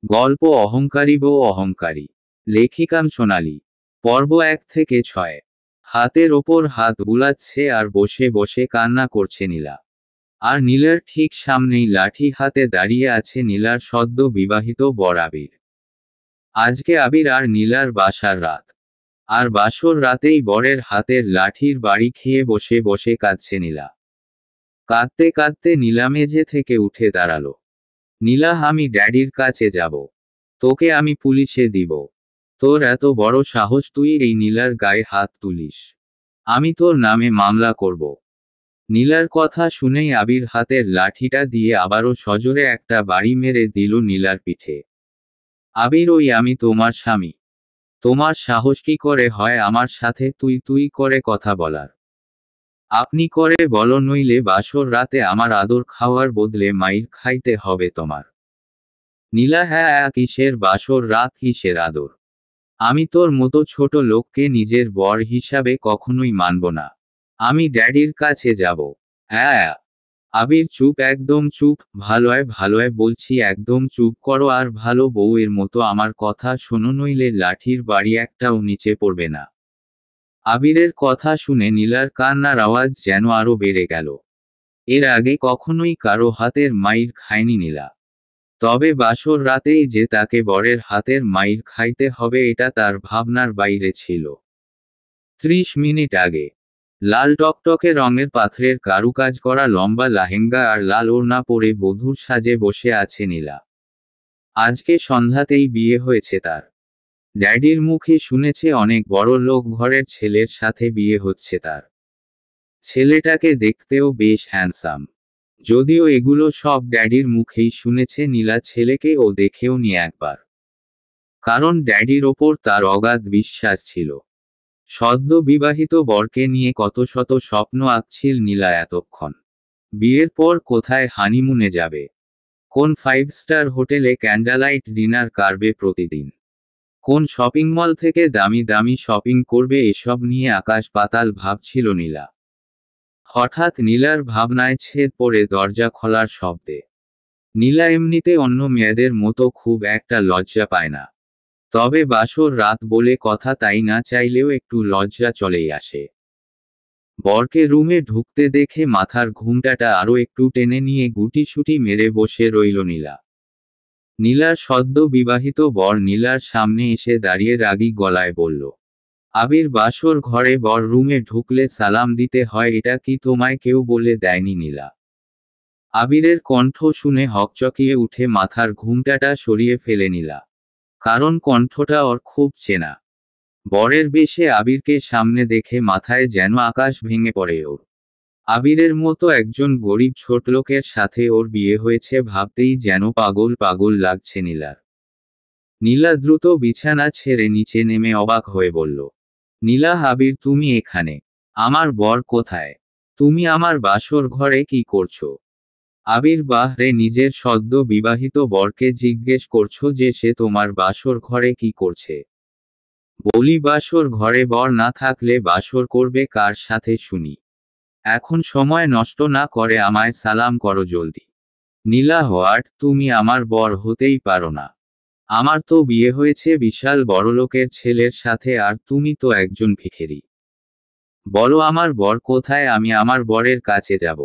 গল্প অহংকারী বউ অহংকারী। লেখিকা সোনালী। পর্ব 1 থেকে 6। হাতের ওপর হাত বুলাচ্ছে আর বসে বসে কান্না করছে নীলা। আর নীলার ঠিক সামনেই লাঠি হাতে দাঁড়িয়ে আছে নীলার সদ্য বিবাহিত বর আবির। আজকে আবির আর নীলার বাসার রাত। আর বাসর রাতেই বরের হাতের লাঠির বাড়ি খেয়ে বসে বসে কাঁদছে নীলা। কাঁদতে কাঁদতে নীলা মেঝে থেকে উঠে দাঁড়ালো। নীলা, আমি ড্যাডির কাছে যাব। তোকে আমি পুলিশে দিব। তোর এত বড় সাহস, তুই এই নীলার গায়ে হাত তুলিস? আমি তোর নামে মামলা করব। নীলার কথা শুনেই আবির হাতের লাঠিটা দিয়ে আবারও সজোরে একটা বাড়ি মেরে দিল নীলার পিঠে। আবির, ওই আমি তোমার স্বামী। তোমার সাহস কি করে হয় আমার সাথে তুই তুই করে কথা বলার? আপনি করে বলো, নইলে বাসর রাতে আমার আদর খাওয়ার বদলে মাইর খাইতে হবে তোমার। নীলা, হ্যাঁ, কিসের বাসর রাত, কিসের আদর? আমি তোর মতো ছোট লোককে নিজের বর হিসাবে কখনোই মানব না। আমি ড্যাডির কাছে যাব। হ্যাঁ। আবির, চুপ, একদম চুপ। ভালোয় ভালোয় বলছি, একদম চুপ করো আর ভালো বউয়ের মতো আমার কথা শোনো, নইলে লাঠির বাড়ি একটাও নিচে পড়বে না। আবিরের কথা শুনে নীলার কান্নার আওয়াজ যেন আরো বেড়ে গেল। এর আগে কখনোই কারো হাতের মাইর খায়নি নীলা। তবে বাসর রাতেই যে তাকে বরের হাতের মাইর খাইতে হবে, এটা তার ভাবনার বাইরে ছিল। 30 মিনিট আগে লাল টকটকে রঙের পাথরের কারুকাজ করা লম্বা লাহেঙ্গা আর লাল ওড়না পরে বধূর সাজে বসে আছে নীলা। আজকে সন্ধ্যাতেই বিয়ে হয়েছে তার। ড্যাডির মুখে শুনেছে অনেক বড় লোক ঘরের ছেলের সাথে বিয়ে হচ্ছে তার। ছেলেটাকে দেখতেও বেশ হ্যান্ডসাম। যদিও এগুলো সব ড্যাডির মুখেই শুনেছে, নীলা ছেলেকে ও দেখেও নি একবার। কারণ ড্যাডির ওপর তার অগাধ বিশ্বাস ছিল। সদ্য বিবাহিত বরকে নিয়ে কত শত স্বপ্ন আঁকছিল নীলা এতক্ষণ। বিয়ের পর কোথায় হানিমুনে যাবে, কোন 5 স্টার হোটেলে ক্যান্ডেলাইট ডিনার করবে প্রতিদিন, কোন শপিং মল থেকে দামি দামি শপিং করবে, এসব নিয়ে আকাশ পাতাল ভাবছিল নীলা। হঠাৎ নীলার ভাবনায় ছেদ পড়ে দরজা খোলার শব্দে। নীলা এমনিতে অন্য মেয়েদের মতো খুব একটা লজ্জা পায় না। তবে বাসর রাত বলে কথা, তাই না চাইলেও একটু লজ্জা চলেই আসে। বরকে রুমে ঢুকতে দেখে মাথার ঘুমটাটা আরো একটু টেনে নিয়ে গুটিসুটি মেরে বসে রইল নীলা। নীলার সদ্য বিবাহিত বর নীলার সামনে এসে দাঁড়িয়ে রাগী গলায় বলল, আবির, বাসর ঘরে বর রুমে ঢুকলে সালাম দিতে হয়, এটা কি তোমায় কেউ বলে দেয়নি? নীলা আবিরের কণ্ঠ শুনে হকচকিয়ে উঠে মাথার ঘুমটাটা সরিয়ে ফেলে নীলা। কারণ কণ্ঠটা ওর খুব চেনা। বরের বেশে আবিরকে সামনে দেখে মাথায় যেন আকাশ ভেঙে পড়ে ওর। আবিরের মতো একজন গরিব ছোটলোকের সাথে ওর বিয়ে হয়েছে ভাবতেই যেন পাগল পাগল লাগছে নীলার। নীলা দ্রুত বিছানা ছেড়ে নিচে নেমে অবাক হয়ে বলল, নীলা, আবির, তুমি এখানে? আমার বর কোথায়? তুমি আমার বাসর ঘরে কি করছো? আবির, বাহ রে, নিজের সদ্য বিবাহিত বরকে জিজ্ঞেস করছো যে সে তোমার বাসর ঘরে কি করছে? বলি, বাসর ঘরে বর না থাকলে বাসর করবে কার সাথে শুনি? এখন সময় নষ্ট না করে আমায় সালাম করো জলদি। নীলা, হোয়াট? তুমি আমার বর হতেই পারো না। আমার তো বিয়ে হয়েছে বিশাল বড়লোকের ছেলের সাথে, আর তুমি তো একজন ভিখারি। বলো আমার বর কোথায়, আমি আমার বরের কাছে যাব।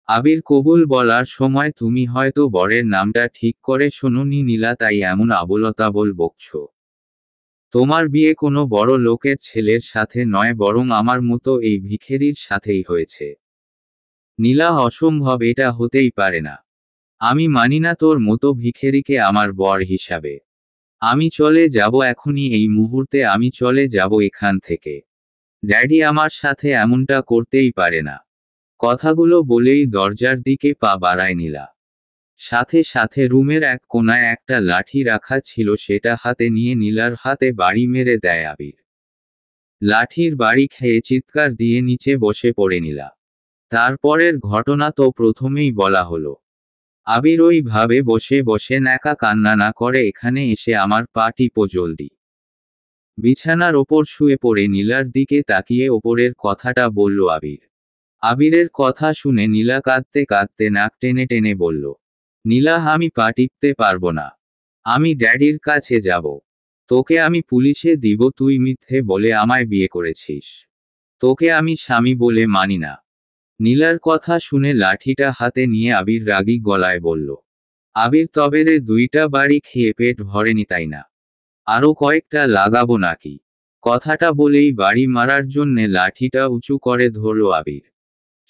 আবির কবুল বলার সময় তুমি হয়তো বরের নামটা ঠিক করে শোনোনি নীলা, তাই এমন আবোলতাবোল বকছো। তোমার বিয়ে কোনো বড় লোকের ছেলের সাথে নয়, বরং আমার মতো এই ভিখারির সাথেই হয়েছে। নীলা, অসম্ভব, এটা হতেই পারে না। আমি মানি না তোর মতো ভিখারিকে আমার বর হিসাবে। আমি চলে যাব এখনই, এই মুহূর্তে আমি চলে যাব এখান থেকে। ড্যাডি আমার সাথে এমনটা করতেই পারে না। কথাগুলো বলেই দরজার দিকে পা বাড়ায় নীলা। সাথে সাথে রুমের এক কোণায় একটা লাঠি রাখা ছিল, সেটা হাতে নিয়ে নীলার হাতে বাড়ি মেরে দেয় আবির। লাঠির বাড়ি খেয়ে চিৎকার দিয়ে নিচে বসে পড়ে নীলা। তারপরের ঘটনা তো প্রথমেই বলা হলো। আবির ওইভাবে বসে বসে ন্যাকা কান্না না করে এখানে এসে আমার পা টিপো জলদি। বিছানার ওপর শুয়ে পড়ে নীলার দিকে তাকিয়ে ওপরের কথাটা বলল আবির। আবিরের কথা শুনে নীলা কাঁদতে কাঁদতে নাক টেনে টেনে বলল, নীলা, আমি পা টিপতে পারবো না। আমি ড্যাডির কাছে যাব। তোকে আমি পুলিশে দিব, তুই মিথ্যে বলে আমায় বিয়ে করেছিস। তোকে আমি স্বামী বলে মানি না। নীলার কথা শুনে লাঠিটা হাতে নিয়ে আবির রাগী গলায় বলল। আবির, তবে রে 2টা বাড়ি খেয়ে পেট ভরেনি তাই না? আরো কয়েকটা লাগাবো নাকি? কথাটা বলেই বাড়ি মারার জন্যে লাঠিটা উঁচু করে ধরল আবির।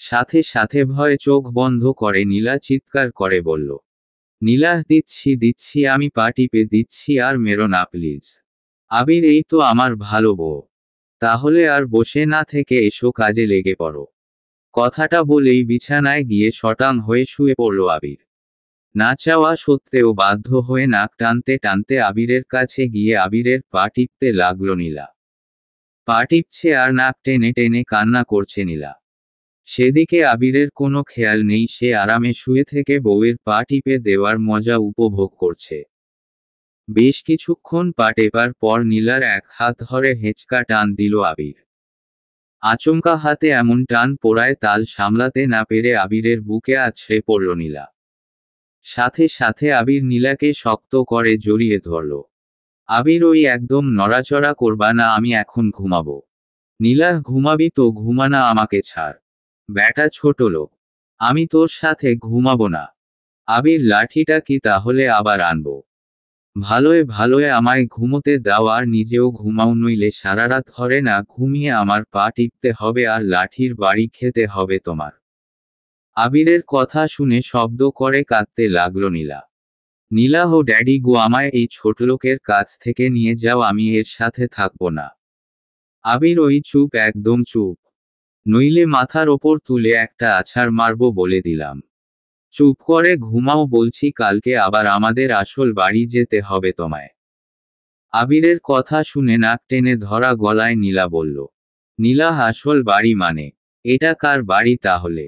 সাথে সাথে ভয়ে চোখ বন্ধ করে নীলা চিৎকার করে বলল, নীলা, দিচ্ছি দিচ্ছি, আমি পা টিপে দিচ্ছি, আর মেরো না প্লিজ। আবির, এই তো আমার ভালো বউ। তাহলে আর বসে না থেকে এসো, কাজে লেগে পড়ো। কথাটা বলেই বিছানায় গিয়ে শটাং হয়ে শুয়ে পড়ল আবির। না চাওয়া সত্ত্বেও বাধ্য হয়ে নাক টানতে টানতে আবিরের কাছে গিয়ে আবিরের পা টিপতে লাগলো নীলা। পা টিপছে আর নাক টেনে টেনে কান্না করছে নীলা। সেদিকে আবিরের কোনো খেয়াল নেই, সে আরামে শুয়ে থেকে বউয়ের পা টিপে দেওয়ার মজা উপভোগ করছে। বেশ কিছুক্ষণ পা টেপার পর নীলার এক হাত ধরে হেঁচকা টান দিল আবির। আচমকা হাতে এমন টান পড়ায় তাল সামলাতে না পেরে আবিরের বুকে আছড়ে পড়ল নীলা। সাথে সাথে আবির নীলাকে শক্ত করে জড়িয়ে ধরল। আবির, ওই একদম নড়াচড়া করবা না, আমি এখন ঘুমাবো। নীলা, ঘুমাবি তো ঘুমা না, আমাকে ছাড়। ব্যাটা ছোট লোক, আমি তোর সাথে ঘুমাবো না। আবির, লাঠিটা কি তাহলে আবার আনবো? ভালোয় ভালোয় আমায় ঘুমোতে দাও, আর নিজেও ঘুমাও, নইলে সারারাত ধরে না ঘুমিয়ে আমার পা টিপতে হবে আর লাঠির বাড়ি খেতে হবে তোমার। আবিরের কথা শুনে শব্দ করে কাঁদতে লাগলো নীলা। নীলা, হো ড্যাডি গো, আমায় এই ছোটলোকের কাছ থেকে নিয়ে যাও, আমি এর সাথে থাকবো না। আবির, ওই চুপ, একদম চুপ, নইলে মাথার ওপর তুলে একটা আছাড় মারবো বলে দিলাম। চুপ করে ঘুমাও বলছি, কালকে আবার আমাদের আসল বাড়ি যেতে হবে তোমায়। আবিরের কথা শুনে নাক টেনে ধরা গলায় নীলা বলল, নীলা, আসল বাড়ি মানে? এটা কার বাড়ি তাহলে?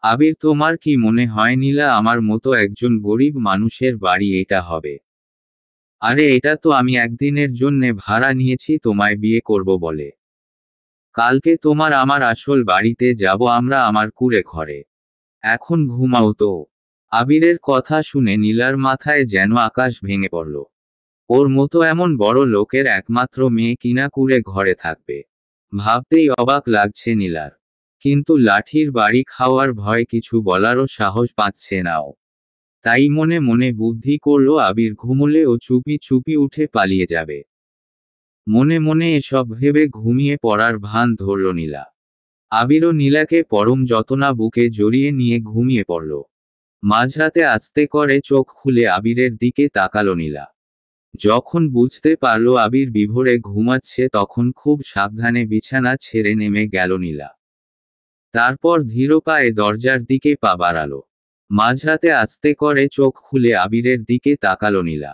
আবির, তোমার কি মনে হয় নীলা আমার মতো একজন গরিব মানুষের বাড়ি এটা হবে? আরে, এটা তো আমি একদিনের জন্যে ভাড়া নিয়েছি তোমায় বিয়ে করব বলে। কালকে তোমার আমার আসল বাড়িতে যাব আমরা, আমার কুঁড়ে ঘরে। এখন ঘুমাও তো। আবিরের কথা শুনে নীলার মাথায় যেন আকাশ ভেঙে পড়ল। ওর মতো এমন বড় লোকের একমাত্র মেয়ে কিনা কুঁড়ে ঘরে থাকবে। ভাবতেই অবাক লাগছে নীলার। কিন্তু লাঠির বাড়ি খাওয়ার ভয় কিছু বলারও সাহস পাচ্ছে নাও। তাই মনে মনে বুদ্ধি করল আবির ঘুমোলে ও চুপি চুপি উঠে পালিয়ে যাবে। মনে মনে এসব ভেবে ঘুমিয়ে পড়ার ভান ধরল নীলা। আবিরও নীলাকে পরম যতনা বুকে জড়িয়ে নিয়ে ঘুমিয়ে পড়ল। মাঝরাতে আস্তে করে চোখ খুলে আবিরের দিকে তাকালো নীলা। যখন বুঝতে পারল আবির বিভোরে ঘুমাচ্ছে তখন খুব সাবধানে বিছানা ছেড়ে নেমে গেল নীলা। তারপর ধীর পায়ে দরজার দিকে পা বাড়ালো। মাঝরাতে আস্তে করে চোখ খুলে আবিরের দিকে তাকালো নীলা।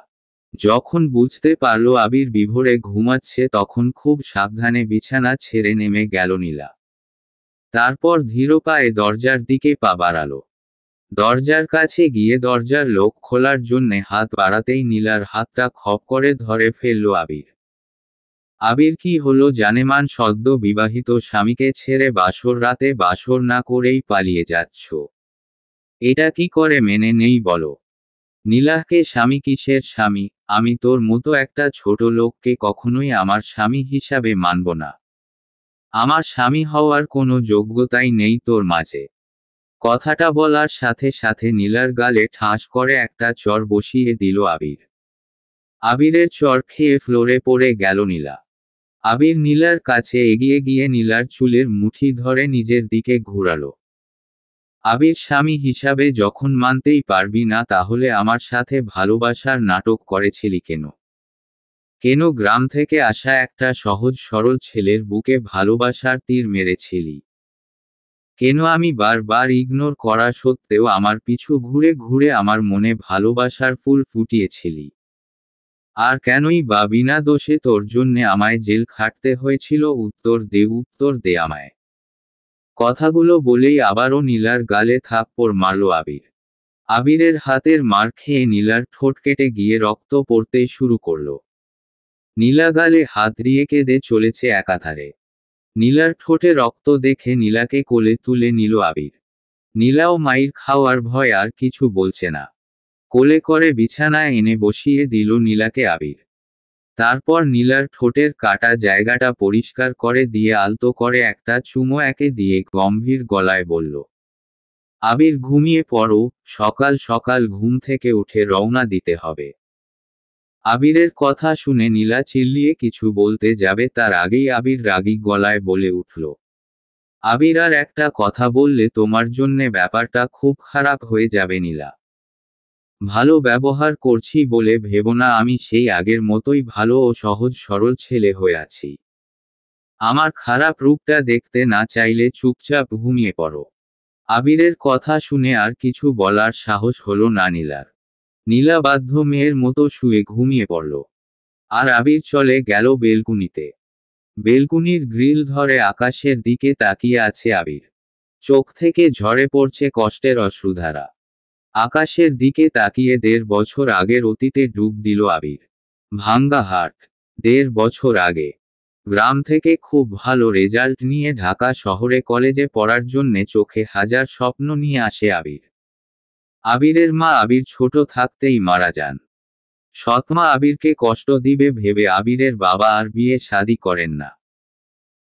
যখন বুঝতে পারল আবির বিভোরে ঘুমাচ্ছে তখন খুব সাবধানে বিছানা ছেড়ে নেমে গেল নীলা। তারপর ধীর পায়ে দরজার দিকে পা বাড়ালো। দরজার কাছে গিয়ে দরজার লক খোলার জন্যে হাত বাড়াতেই নীলার হাতটা খপ করে ধরে ফেলল আবির। আবির, কি হলো জানেমান, সদ্য বিবাহিত স্বামীকে ছেড়ে বাসর রাতে বাসর না করেই পালিয়ে যাচ্ছ? এটা কি করে মেনে নেই বলো? নীলাকে স্বামী কিসের স্বামী? আমি তোর মতো একটা ছোট লোককে কখনোই আমার স্বামী হিসাবে মানব না। আমার স্বামী হওয়ার কোনো যোগ্যতাই নেই তোর মাঝে। কথাটা বলার সাথে সাথে নীলার গালে ঠাস করে একটা চর বসিয়ে দিল আবির। আবিরের চর খেয়ে ফ্লোরে পড়ে গেল নীলা। আবির নীলার কাছে এগিয়ে গিয়ে নীলার চুলের মুঠি ধরে নিজের দিকে ঘুরালো। আবির, স্বামী হিসাবে যখন মানতেই পারবি না তাহলে আমার সাথে ভালোবাসার নাটক করেছিলি কেন? কেন গ্রাম থেকে আসা একটা সহজ সরল ছেলের বুকে ভালোবাসার তীর মেরেছিলি? কেন আমি বারবার ইগনোর করা সত্ত্বেও আমার পিছু ঘুরে ঘুরে আমার মনে ভালোবাসার ফুল ফুটিয়েছিলি? আর কেনই বা বিনা দোষে তোর জন্যে আমায় জেল খাটতে হয়েছিল? উত্তর দে আমায়। কথাগুলো বলেই আবারও নীলার গালে থাপ্পড় মারল আবির। আবিরের হাতের মার খেয়ে নীলার ঠোঁট কেটে গিয়ে রক্ত পড়তে শুরু করল। নীলা গালে হাত দিয়ে কেঁদে চলেছে একাধারে। নীলার ঠোঁটে রক্ত দেখে নীলাকে কোলে তুলে নিল আবির। নীলাও মাইর খাওয়ার ভয় আর কিছু বলছে না। কোলে করে বিছানায় এনে বসিয়ে দিল নীলাকে আবির। তারপর নীলার ঠোঁটের কাটা জায়গাটা পরিষ্কার করে দিয়ে আলতো করে একটা চুমো একে দিয়ে গম্ভীর গলায় বলল, আবির ঘুমিয়ে পড়ো, সকাল সকাল ঘুম থেকে উঠে রওনা দিতে হবে। আবিরের কথা শুনে নীলা চিল্লিয়ে কিছু বলতে যাবে তার আগেই আবির রাগী গলায় বলে উঠল, আবির আর একটা কথা বললে তোমার জন্যে ব্যাপারটা খুব খারাপ হয়ে যাবে নীলা। ভালো ব্যবহার করছি বলে ভেবো না আমি সেই আগের মতোই ভালো ও সহজ সরল ছেলে হয়ে আছি। আমার খারাপ রূপটা দেখতে না চাইলে চুপচাপ ঘুমিয়ে পড়ো। আবিরের কথা শুনে আর কিছু বলার সাহস হলো না নীলার। নীলা বাধ্য মেয়ের মতো শুয়ে ঘুমিয়ে পড়ল। আর আবির চলে গেল বেলকুনিতে। বেলকুনির গ্রিল ধরে আকাশের দিকে তাকিয়ে আছে আবির। চোখ থেকে ঝরে পড়ছে কষ্টের অশ্রুধারা। আকাশের দিকে তাকিয়ে 1.5 বছর আগের অতীতে ডুব দিল আবির। ভাঙ্গা হাট। 1.5 বছর আগে গ্রাম থেকে খুব ভালো রেজাল্ট নিয়ে ঢাকা শহরে কলেজে পড়ার জন্যে চোখে হাজার স্বপ্ন নিয়ে আসে আবির। আবিরের মা আবির ছোট থাকতেই মারা যান। সৎমা আবিরকে কষ্ট দিবে ভেবে আবিরের বাবা আর বিয়ে শাদী করেন না।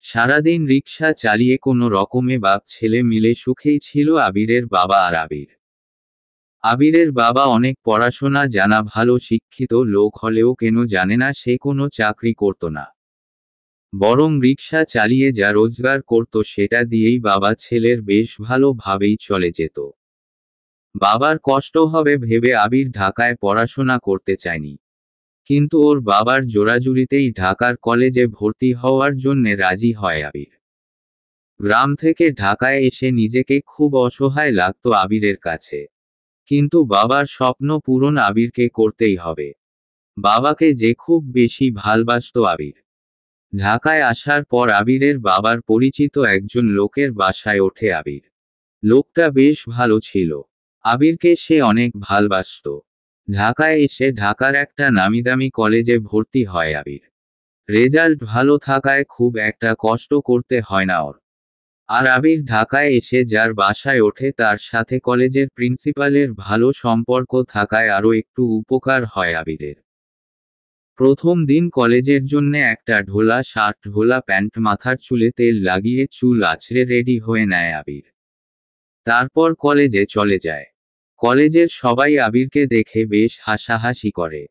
সারাদিন রিকশা চালিয়ে কোনো রকমে বাপ ছেলে মিলে সুখেই ছিল আবিরের বাবা আর আবির। আবিরের বাবা অনেক পড়াশোনা জানা ভালো শিক্ষিত লোক হলেও কেন জানে না সে কোনো চাকরি করত না। বরং রিকশা চালিয়ে যা রোজগার করত সেটা দিয়েই বাবা ছেলের বেশ ভালোভাবেই চলে যেত। বাবার কষ্ট হবে ভেবে আবির ঢাকায় পড়াশোনা করতে চায়নি। কিন্তু ওর বাবার জোরাজুরিতেই ঢাকার কলেজে ভর্তি হওয়ার জন্যে রাজি হয় আবির। গ্রাম থেকে ঢাকায় এসে নিজেকে খুব অসহায় লাগতো আবিরের কাছে। কিন্তু বাবার স্বপ্ন পূরণ আবিরকে করতেই হবে। বাবাকে যে খুব বেশি ভালবাসতো আবির। ঢাকায় আসার পর আবিরের বাবার পরিচিত একজন লোকের বাসায় ওঠে আবির। লোকটা বেশ ভালো ছিল। আবিরকে সে অনেক ভালবাসতো। ঢাকায় এসে ঢাকার একটা নামিদামি কলেজে ভর্তি হয় আবির। রেজাল্ট ভালো থাকায় খুব একটা কষ্ট করতে হয় না ওর। আর আবির ঢাকায় এসে যার বাসায় ওঠে তার সাথে কলেজের প্রিন্সিপালের ভালো সম্পর্ক থাকায় আরও একটু উপকার হয় আবিরের। প্রথম দিন কলেজের জন্যে একটা ঢোলা শার্ট ঢোলা প্যান্ট মাথার চুলে তেল লাগিয়ে চুল আছড়ে রেডি হয়ে নেয় আবির। তারপর কলেজে চলে যায়। কলেজের সবাই আবিরকে দেখে বেশ হাসাহাসি করে।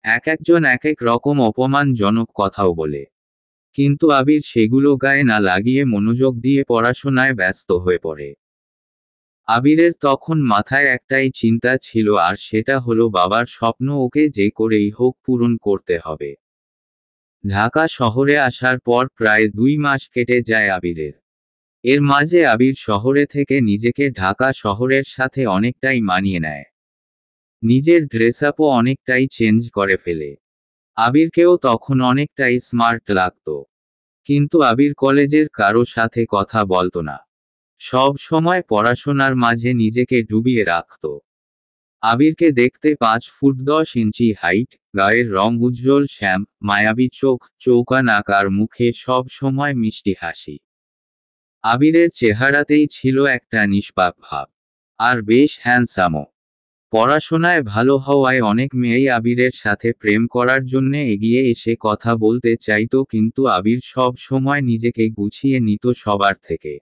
এক একজন এক এক রকম অপমানজনক কথাও বলে। কিন্তু আবির সেগুলো গায়ে না লাগিয়ে মনোযোগ দিয়ে পড়াশোনায় ব্যস্ত হয়ে পড়ে। আবিরের তখন মাথায় একটাই চিন্তা ছিল আর সেটা হলো বাবার স্বপ্ন ওকে যে করেই হোক পূরণ করতে হবে। ঢাকা শহরে আসার পর প্রায় 2 মাস কেটে যায় আবিরের। এর মাঝে আবির শহরে থেকে নিজেকে ঢাকা শহরের সাথে অনেকটাই মানিয়ে নেয়। নিজের ড্রেসআপও অনেকটাই চেঞ্জ করে ফেলে। আবিরকেও তখন অনেকটাই স্মার্ট লাগতো। কিন্তু আবির কলেজের কারো সাথে কথা বলতো না। সব সময় পড়াশোনার মাঝে নিজেকে ডুবিয়ে রাখত। আবিরকে দেখতে 5 ফুট 10 ইঞ্চি হাইট, গায়ের রং উজ্জ্বল শ্যাম, মায়াবী চোখ, চৌকা নাক আর মুখে সব সময় মিষ্টি হাসি। আবিরের চেহারাতেই ছিল একটা নিষ্পাপ ভাব। আর বেশ হ্যান্ডসামও। পড়াশোনায় ভালো হওয়ায় অনেক মেয়েই আবিরের সাথে প্রেম করার জন্য এগিয়ে এসে কথা বলতে চাইতো কিন্তু আবির সব সময় নিজেকে গুছিয়ে নিত সবার থেকে।